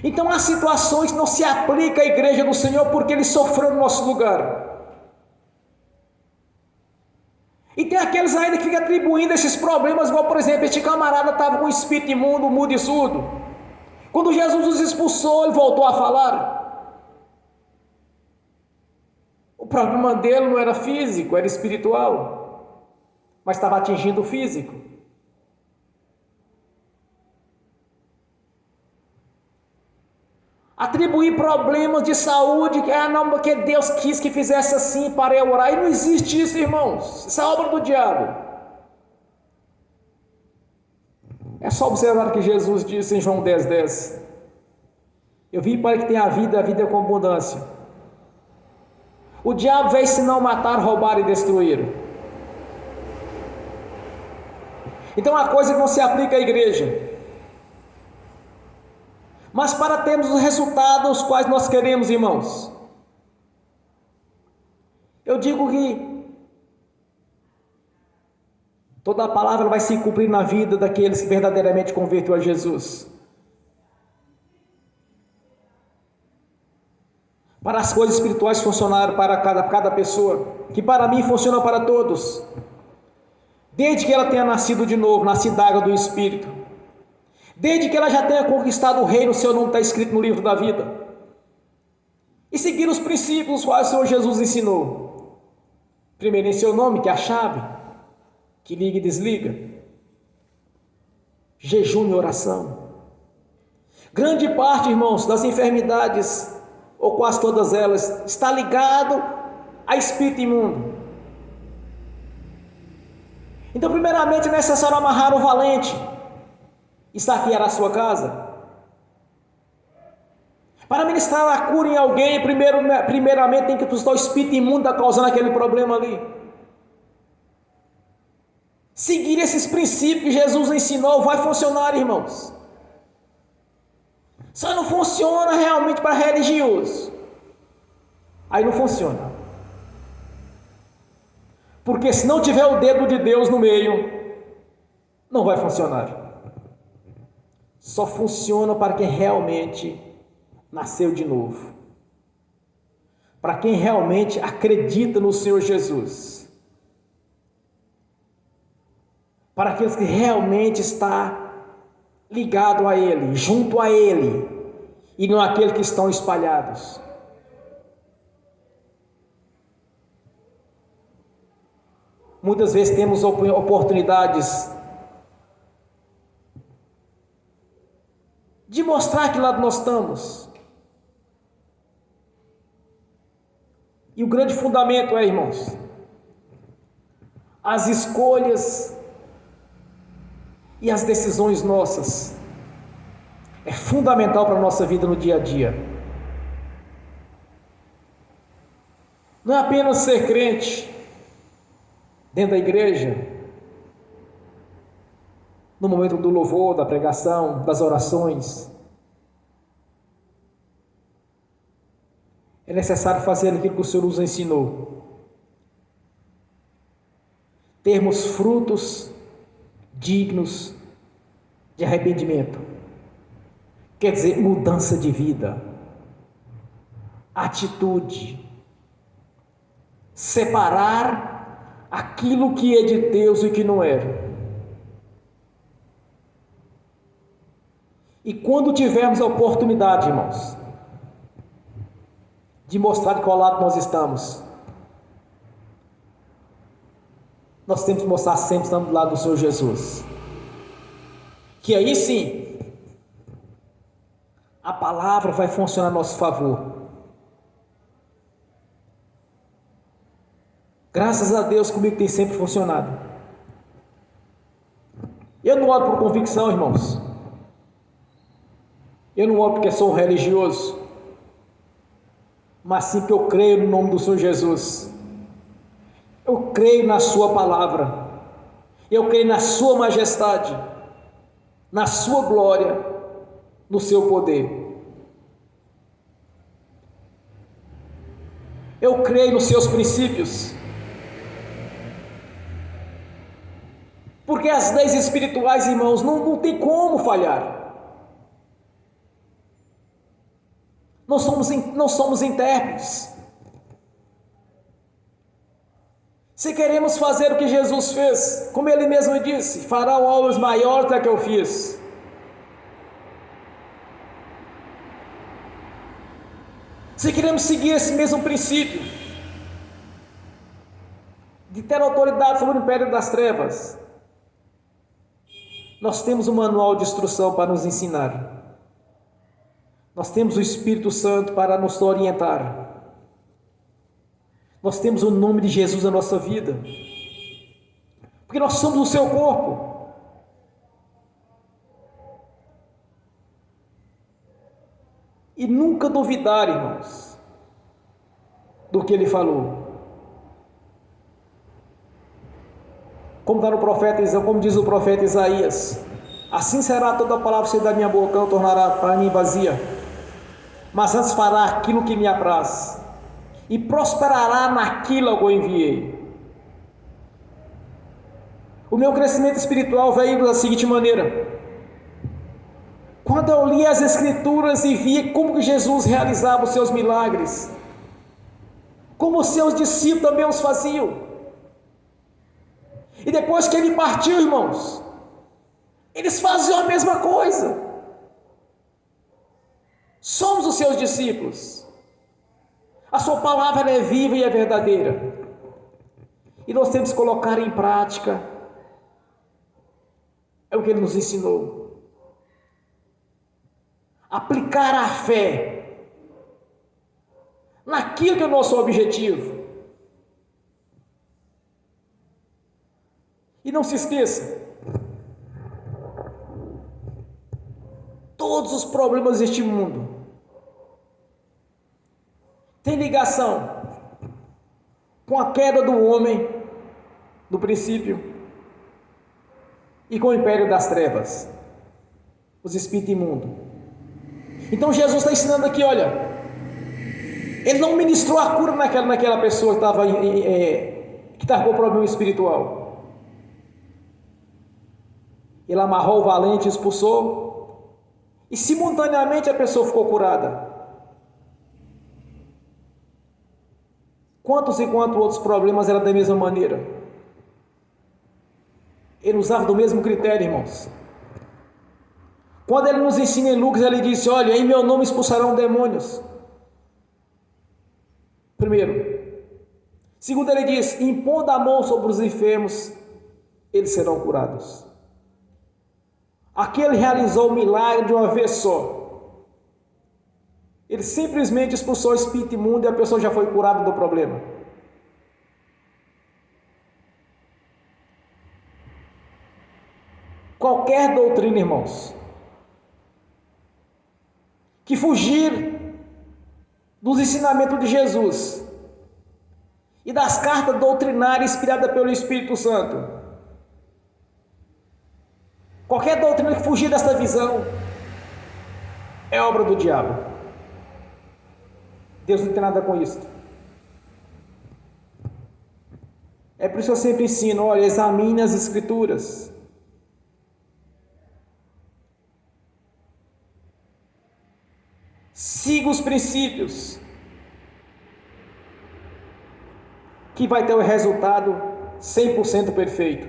Então há situações que não se aplica à igreja do Senhor porque Ele sofreu no nosso lugar. E tem aqueles ainda que ficam atribuindo esses problemas, igual por exemplo, este camarada estava com um espírito imundo, mudo e surdo. Quando Jesus os expulsou, ele voltou a falar. O problema dele não era físico, era espiritual, mas estava atingindo o físico. Atribuir problemas de saúde, não, porque Deus quis que fizesse assim para eu orar. E não existe isso, irmãos. Isso é obra do diabo. É só observar o que Jesus disse em João 10:10. Eu vim para que tenha a vida com abundância. O diabo veio senão matar, roubar e destruir. Então a coisa que não se aplica à igreja. Mas para termos os resultados os quais nós queremos, irmãos, eu digo que toda a palavra vai se cumprir na vida daqueles que verdadeiramente convertem a Jesus. Para as coisas espirituais funcionarem para cada pessoa, que para mim funcionam para todos, desde que ela tenha nascido de novo, nascido da água do Espírito. Desde que ela já tenha conquistado o reino, o seu nome está escrito no livro da vida. E seguir os princípios quais o Senhor Jesus ensinou. Primeiro em seu nome, que é a chave, que liga e desliga. Jejum e oração. Grande parte, irmãos, das enfermidades, ou quase todas elas, está ligado a espírito imundo. Então, primeiramente, é necessário amarrar o valente. Está aqui na sua casa. Para ministrar a cura em alguém, primeiramente tem que expulsar o espírito imundo que está causando aquele problema ali. Seguir esses princípios que Jesus ensinou vai funcionar, irmãos. Só não funciona realmente para religioso. Aí não funciona. Porque se não tiver o dedo de Deus no meio, não vai funcionar. Só funciona para quem realmente nasceu de novo. Para quem realmente acredita no Senhor Jesus. Para aqueles que realmente está ligado a Ele, junto a Ele, e não aqueles que estão espalhados. Muitas vezes temos oportunidades de mostrar que lado nós estamos. E o grande fundamento é, irmãos, as escolhas e as decisões nossas é fundamental para a nossa vida no dia a dia. Não é apenas ser crente dentro da igreja, no momento do louvor, da pregação, das orações. É necessário fazer aquilo que o Senhor nos ensinou. Termos frutos dignos de arrependimento. Quer dizer, mudança de vida, atitude, separar aquilo que é de Deus e que não é. E quando tivermos a oportunidade, irmãos, de mostrar de qual lado nós estamos, nós temos que mostrar sempre que estamos do lado do Senhor Jesus. Que aí sim, a palavra vai funcionar a nosso favor. Graças a Deus, comigo tem sempre funcionado. Eu não oro por convicção, irmãos. Eu não oro porque sou religioso, mas sim porque eu creio no nome do Senhor Jesus. Eu creio na sua palavra. Eu creio na sua majestade, na sua glória, no seu poder. Eu creio nos seus princípios. Porque as leis espirituais, irmãos, não tem como falhar. Não somos intérpretes. Se queremos fazer o que Jesus fez, como Ele mesmo disse, farão obras maiores do que eu fiz. Se queremos seguir esse mesmo princípio, de ter autoridade sobre o império das trevas, nós temos um manual de instrução para nos ensinar. Nós temos o Espírito Santo para nos orientar. Nós temos o nome de Jesus na nossa vida. Porque nós somos o seu corpo. E nunca duvidar, irmãos, do que Ele falou. Como está no profeta Isaías, como diz o profeta Isaías: assim será toda a palavra que sair da minha boca, não tornará para mim vazia, mas antes fará aquilo que me apraz, e prosperará naquilo que eu enviei. O meu crescimento espiritual veio da seguinte maneira: quando eu li as Escrituras e vi como que Jesus realizava os seus milagres, como os seus discípulos também os faziam, e depois que Ele partiu, irmãos, eles faziam a mesma coisa. Somos os seus discípulos. A sua palavra é viva e é verdadeira. E nós temos que colocar em prática. É o que Ele nos ensinou. Aplicar a fé naquilo que é o nosso objetivo. E não se esqueça, todos os problemas deste mundo têm ligação com a queda do homem no princípio e com o império das trevas, os espíritos imundos. Então Jesus está ensinando aqui, olha, Ele não ministrou a cura naquela pessoa que estava com problema espiritual. Ele amarrou o valente, expulsou, e simultaneamente a pessoa ficou curada. Quantos e quantos outros problemas eram da mesma maneira? Ele usava do mesmo critério, irmãos. Quando Ele nos ensina em Lucas, Ele disse: olha, em meu nome expulsarão demônios. Primeiro. Segundo, Ele diz: impondo a mão sobre os enfermos, eles serão curados. Aqui Ele realizou o milagre de uma vez só. Ele simplesmente expulsou o espírito imundo e a pessoa já foi curada do problema. Qualquer doutrina, irmãos, que fugir dos ensinamentos de Jesus e das cartas doutrinárias inspiradas pelo Espírito Santo, qualquer doutrina que fugir desta visão é obra do diabo. Deus não tem nada com isso. É por isso que eu sempre ensino: olha, examine as Escrituras. Siga os princípios, que vai ter o resultado 100% perfeito.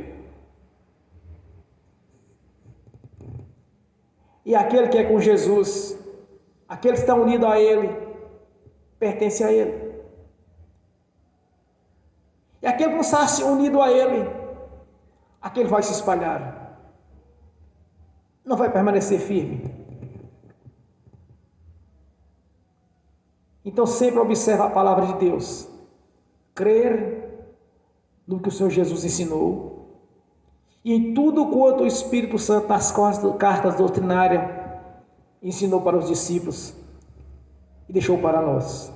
E aquele que é com Jesus, aquele que está unido a Ele, pertence a Ele. E aquele que não está unido a Ele, aquele vai se espalhar, não vai permanecer firme. Então sempre observe a palavra de Deus, crer no que o Senhor Jesus ensinou, e em tudo quanto o Espírito Santo nas cartas doutrinárias ensinou para os discípulos e deixou para nós.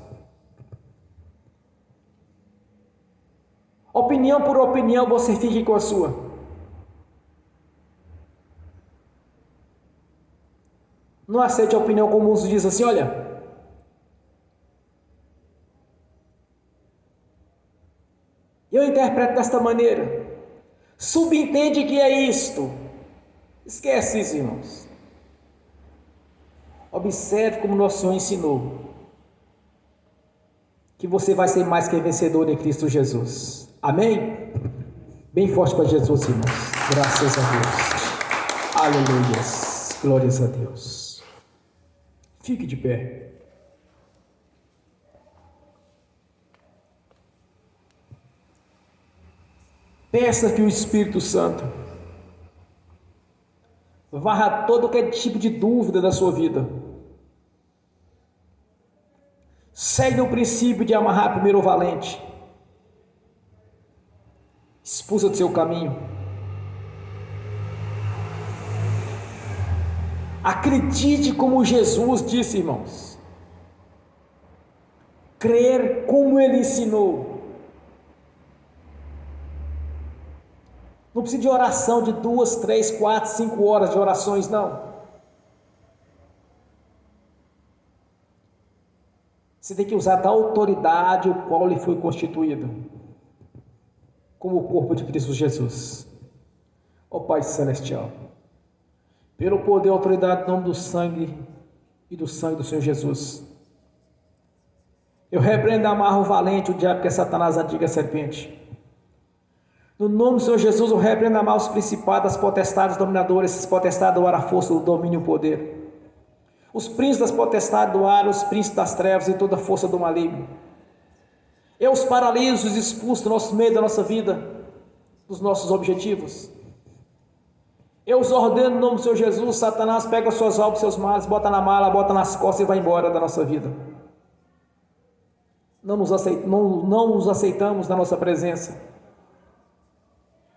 Opinião por opinião, você fique com a sua. Não aceite a opinião como uns dizem assim, olha, eu interpreto desta maneira. Subentende que é isto. Esquece isso, irmãos. Observe como nosso Senhor ensinou, que você vai ser mais que vencedor em Cristo Jesus. Amém? Bem forte para Jesus, irmãos. Graças a Deus. Aleluias. Glórias a Deus. Fique de pé. Peça que o Espírito Santo varra todo aquele tipo de dúvida da sua vida. Segue o princípio de amarrar primeiro o valente. Expulsa do seu caminho. Acredite como Jesus disse, irmãos. Crer como Ele ensinou. Não precisa de oração de 2, 3, 4, 5 horas de orações, não. Você tem que usar da autoridade o qual lhe foi constituído, como o corpo de Cristo Jesus. Ó Pai Celestial, pelo poder e autoridade, em nome do sangue e do sangue do Senhor Jesus, eu repreendo e amarro o valente, o diabo que é Satanás, a antiga serpente. No nome do Senhor Jesus, eu repreendo a mal os principados, as potestades, dominadores, esses potestades do ar, a força, o domínio e o poder. Os príncipes das potestades do ar, os príncipes das trevas e toda a força do maligno. Eu os paraliso, os expulso do nosso meio, da nossa vida, dos nossos objetivos. Eu os ordeno no nome do Senhor Jesus, Satanás, pega suas obras, seus males, bota na mala, bota nas costas e vai embora da nossa vida. Não nos aceitamos na nossa presença.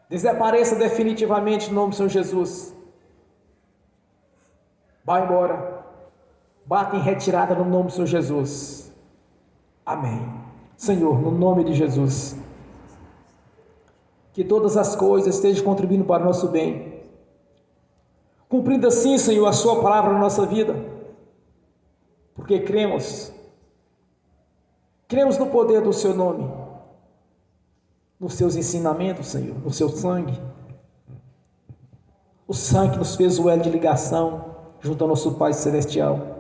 Desapareça definitivamente no nome do Senhor Jesus. Vai embora. Bata em retirada no nome do Senhor Jesus. Amém. Senhor, no nome de Jesus, que todas as coisas estejam contribuindo para o nosso bem. Cumprindo assim, Senhor, a sua palavra na nossa vida. Porque cremos no poder do seu nome, nos seus ensinamentos, Senhor, no seu sangue. O sangue que nos fez o elo de ligação junto ao nosso Pai Celestial.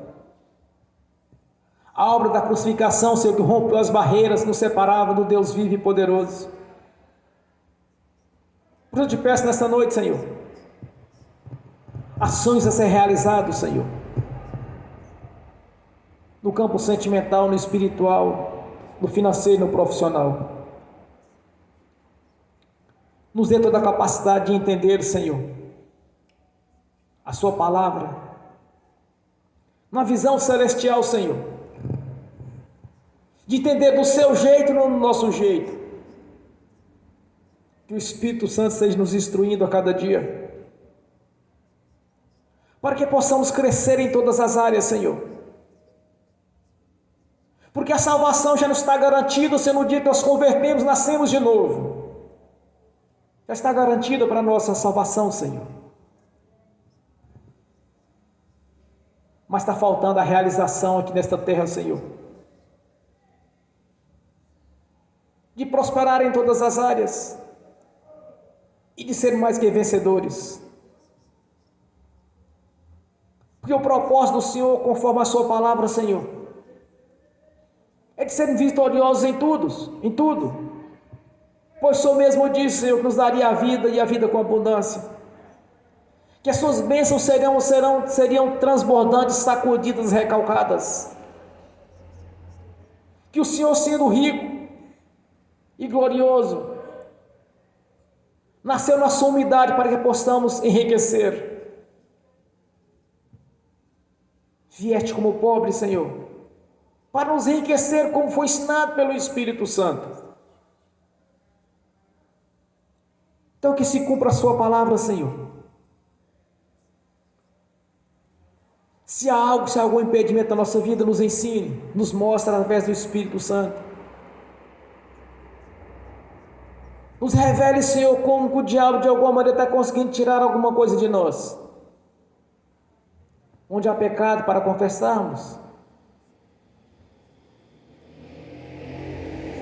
A obra da crucificação, Senhor, que rompeu as barreiras que nos separavam do Deus vivo e poderoso. Por isso eu te peço nessa noite, Senhor, ações a ser realizadas, Senhor, no campo sentimental, no espiritual, no financeiro e no profissional. Nos dê toda a capacidade de entender, Senhor, a sua palavra, na visão celestial, Senhor, de entender do seu jeito e não do nosso jeito. Que o Espírito Santo esteja nos instruindo a cada dia, para que possamos crescer em todas as áreas, Senhor. Porque a salvação já nos está garantida, se no dia que nós convertemos, nascemos de novo. Já está garantida para a nossa salvação, Senhor. Mas está faltando a realização aqui nesta terra, Senhor, de prosperar em todas as áreas e de ser mais que vencedores. Porque o propósito do Senhor, conforme a sua palavra, Senhor, é de sermos vitoriosos em tudo. Pois o Senhor mesmo disse, Senhor, que nos daria a vida e a vida com abundância. Que as suas bênçãos seriam transbordantes, sacudidas, recalcadas. Que o Senhor, sendo rico e glorioso, nasceu na sua umidade para que possamos enriquecer. Vieste como pobre, Senhor, para nos enriquecer como foi ensinado pelo Espírito Santo. Então que se cumpra a sua palavra, Senhor. Se há algum impedimento na nossa vida, nos ensine, nos mostre através do Espírito Santo. Nos revele, Senhor, como o diabo de alguma maneira está conseguindo tirar alguma coisa de nós. Onde há pecado para confessarmos.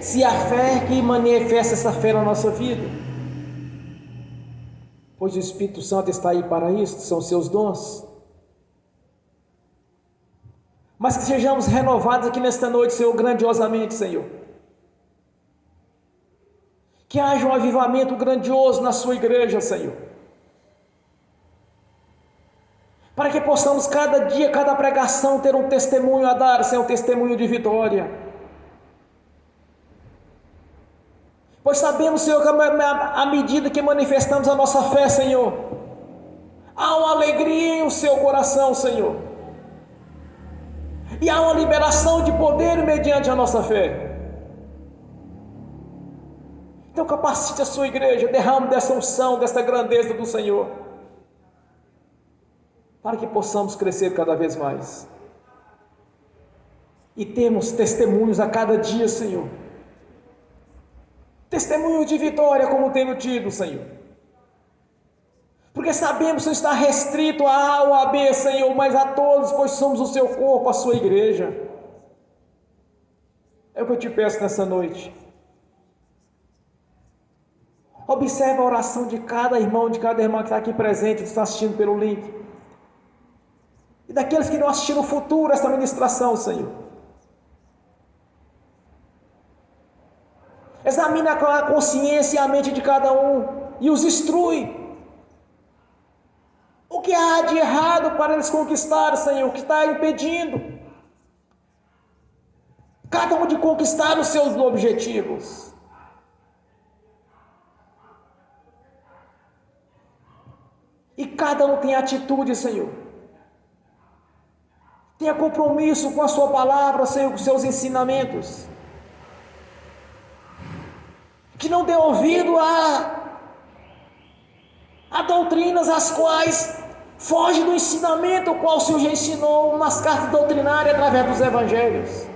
Se há fé, que manifesta essa fé na nossa vida. Pois o Espírito Santo está aí para isso, são seus dons. Mas que sejamos renovados aqui nesta noite, Senhor, grandiosamente, Senhor. Que haja um avivamento grandioso na sua igreja, Senhor. Para que possamos cada dia, cada pregação ter um testemunho a dar, Senhor, um testemunho de vitória. Pois sabemos, Senhor, que à medida que manifestamos a nossa fé, Senhor, há uma alegria em o seu coração, Senhor. E há uma liberação de poder mediante a nossa fé. Então capacite a sua igreja, derrame dessa unção, desta grandeza do Senhor, para que possamos crescer cada vez mais. E temos testemunhos a cada dia, Senhor. Testemunho de vitória como tenho tido, Senhor. Porque sabemos que não está restrito a A ou a B, Senhor, mas a todos, pois somos o seu corpo, a sua igreja. É o que eu te peço nessa noite. Observe a oração de cada irmão, de cada irmã que está aqui presente, que está assistindo pelo link. E daqueles que não assistiram no futuro esta ministração, Senhor. Examine a consciência e a mente de cada um e os instrui. O que há de errado para eles conquistarem, Senhor? O que está impedindo? Cada um de conquistar os seus objetivos. E cada um tem atitude, Senhor. Tenha compromisso com a sua palavra, Senhor, com os seus ensinamentos. Que não dê ouvido a doutrinas as quais foge do ensinamento o qual o Senhor já ensinou nas cartas doutrinárias através dos evangelhos.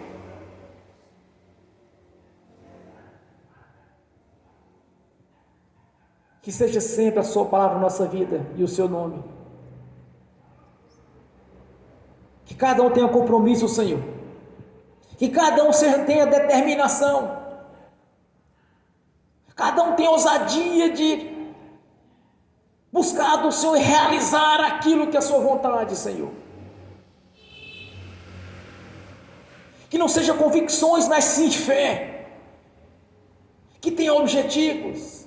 Que seja sempre a sua palavra na nossa vida e o seu nome. Que cada um tenha compromisso, Senhor. Que cada um tenha determinação. Cada um tenha ousadia de buscar do Senhor e realizar aquilo que é a sua vontade, Senhor. Que não sejam convicções, mas sim fé. Que tenha objetivos.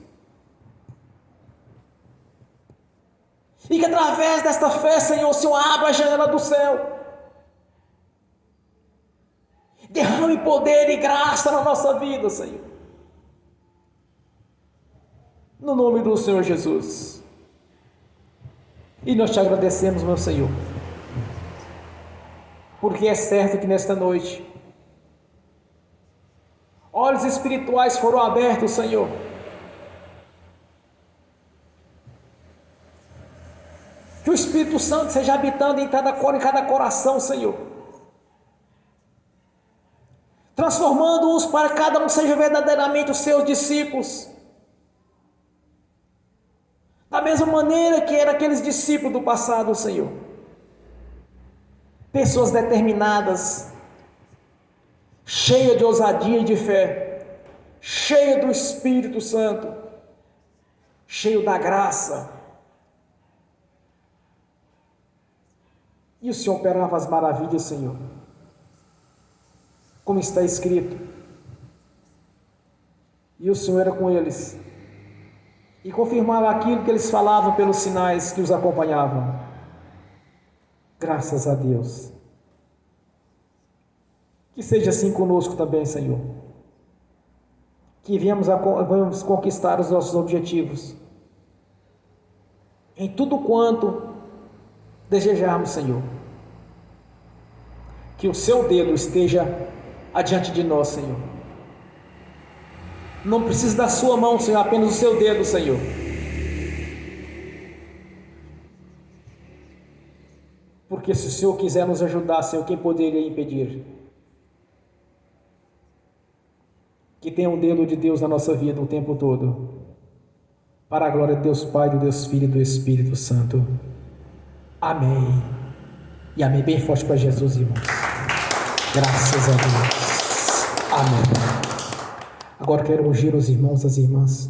E que através desta fé, Senhor, o Senhor abra a janela do céu. Derrame poder e graça na nossa vida, Senhor. No nome do Senhor Jesus. E nós te agradecemos, meu Senhor. Porque é certo que nesta noite olhos espirituais foram abertos, Senhor. Que o Espírito Santo seja habitando em cada coração, Senhor. Transformando-os para que cada um seja verdadeiramente os seus discípulos. Da mesma maneira que eram aqueles discípulos do passado, Senhor. Pessoas determinadas, cheias de ousadia e de fé, cheias do Espírito Santo, cheio da graça. E o Senhor operava as maravilhas, Senhor. Como está escrito. E o Senhor era com eles. E confirmava aquilo que eles falavam pelos sinais que os acompanhavam. Graças a Deus. Que seja assim conosco também, Senhor. Que venhamos conquistar os nossos objetivos. Em tudo quanto desejarmos, Senhor. Que o seu dedo esteja adiante de nós, Senhor. Não precisa da sua mão, Senhor, apenas o seu dedo, Senhor. Porque se o Senhor quiser nos ajudar, Senhor, quem poderia impedir? Que tenha um dedo de Deus na nossa vida o tempo todo. Para a glória de Deus Pai, do Deus Filho e do Espírito Santo. Amém. E amém bem forte para Jesus, irmãos. Graças a Deus. Amém. Agora quero ungir os irmãos e as irmãs.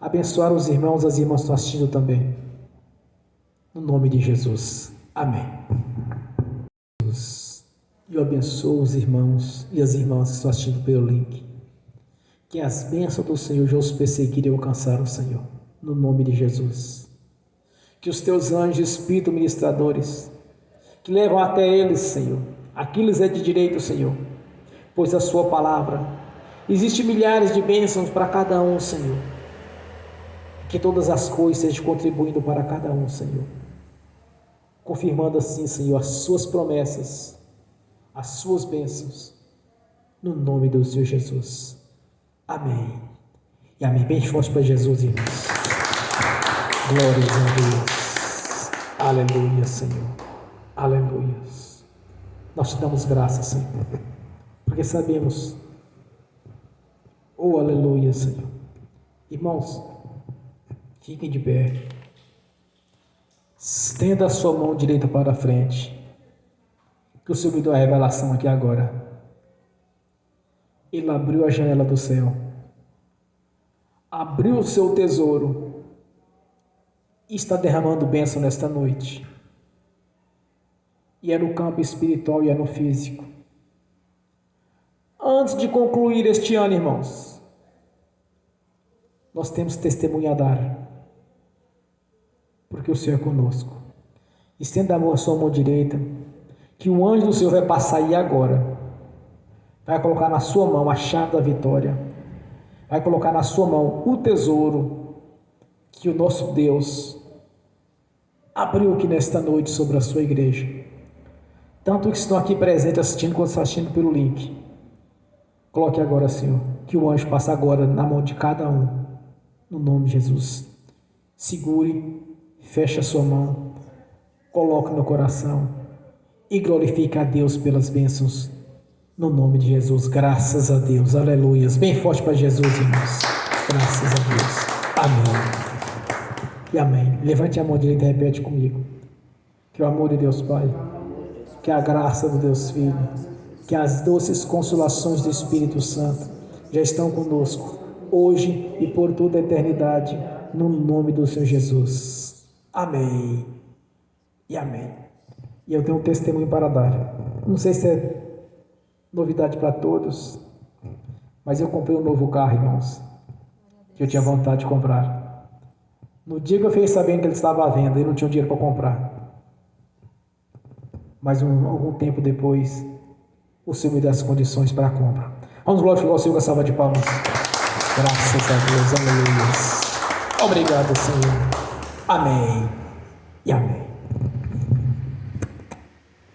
Abençoar os irmãos e as irmãs que estão assistindo também. No nome de Jesus. Amém. E eu abençoo os irmãos e as irmãs que estão assistindo pelo link. Que as bênçãos do Senhor já os perseguirem e alcançaram o Senhor. No nome de Jesus. Que os teus anjos, Espírito ministradores, que levam até eles, Senhor, aquilo é de direito, Senhor, pois a sua palavra, existe milhares de bênçãos para cada um, Senhor, que todas as coisas estejam contribuindo para cada um, Senhor, confirmando assim, Senhor, as suas promessas, as suas bênçãos, no nome do Senhor Jesus, amém, e amém, bem forte para Jesus, irmãos. Glórias a Deus. Aleluia, Senhor. Aleluia. Nós te damos graças, Senhor, porque sabemos, oh, aleluia, Senhor. Irmãos, fiquem de pé. Estenda a sua mão direita para a frente, que o Senhor me deu a revelação aqui agora. Ele abriu a janela do céu, abriu o seu tesouro, e está derramando bênção nesta noite. E é no campo espiritual e é no físico. Antes de concluir este ano, irmãos, nós temos testemunho a dar, porque o Senhor é conosco. Estenda a sua mão direita, que o anjo do Senhor vai passar aí agora, vai colocar na sua mão a chave da vitória, vai colocar na sua mão o tesouro que o nosso Deus abriu aqui nesta noite sobre a sua igreja. Tanto que estão aqui presentes assistindo quanto assistindo pelo link. Coloque agora, Senhor, que o anjo passe agora na mão de cada um, no nome de Jesus. Segure, feche a sua mão, coloque no coração e glorifique a Deus pelas bênçãos, no nome de Jesus. Graças a Deus, aleluias. Bem forte para Jesus, irmãos. Graças a Deus. Amém. E amém. Levante a mão direita e repete comigo. Que o amor de Deus Pai, que a graça do Deus Filho, que as doces consolações do Espírito Santo já estão conosco, hoje e por toda a eternidade, no nome do Senhor Jesus. Amém. E amém. E eu tenho um testemunho para dar. Não sei se é novidade para todos, mas eu comprei um novo carro, irmãos, que eu tinha vontade de comprar. No dia que eu fiquei sabendo que ele estava à venda, eu não tinha dinheiro para comprar. Mas algum tempo depois, o Senhor me deu as condições para a compra. Vamos glorificar o Senhor com a salva de palmas. Graças a Deus, aleluia. Obrigado, Senhor. Amém e amém.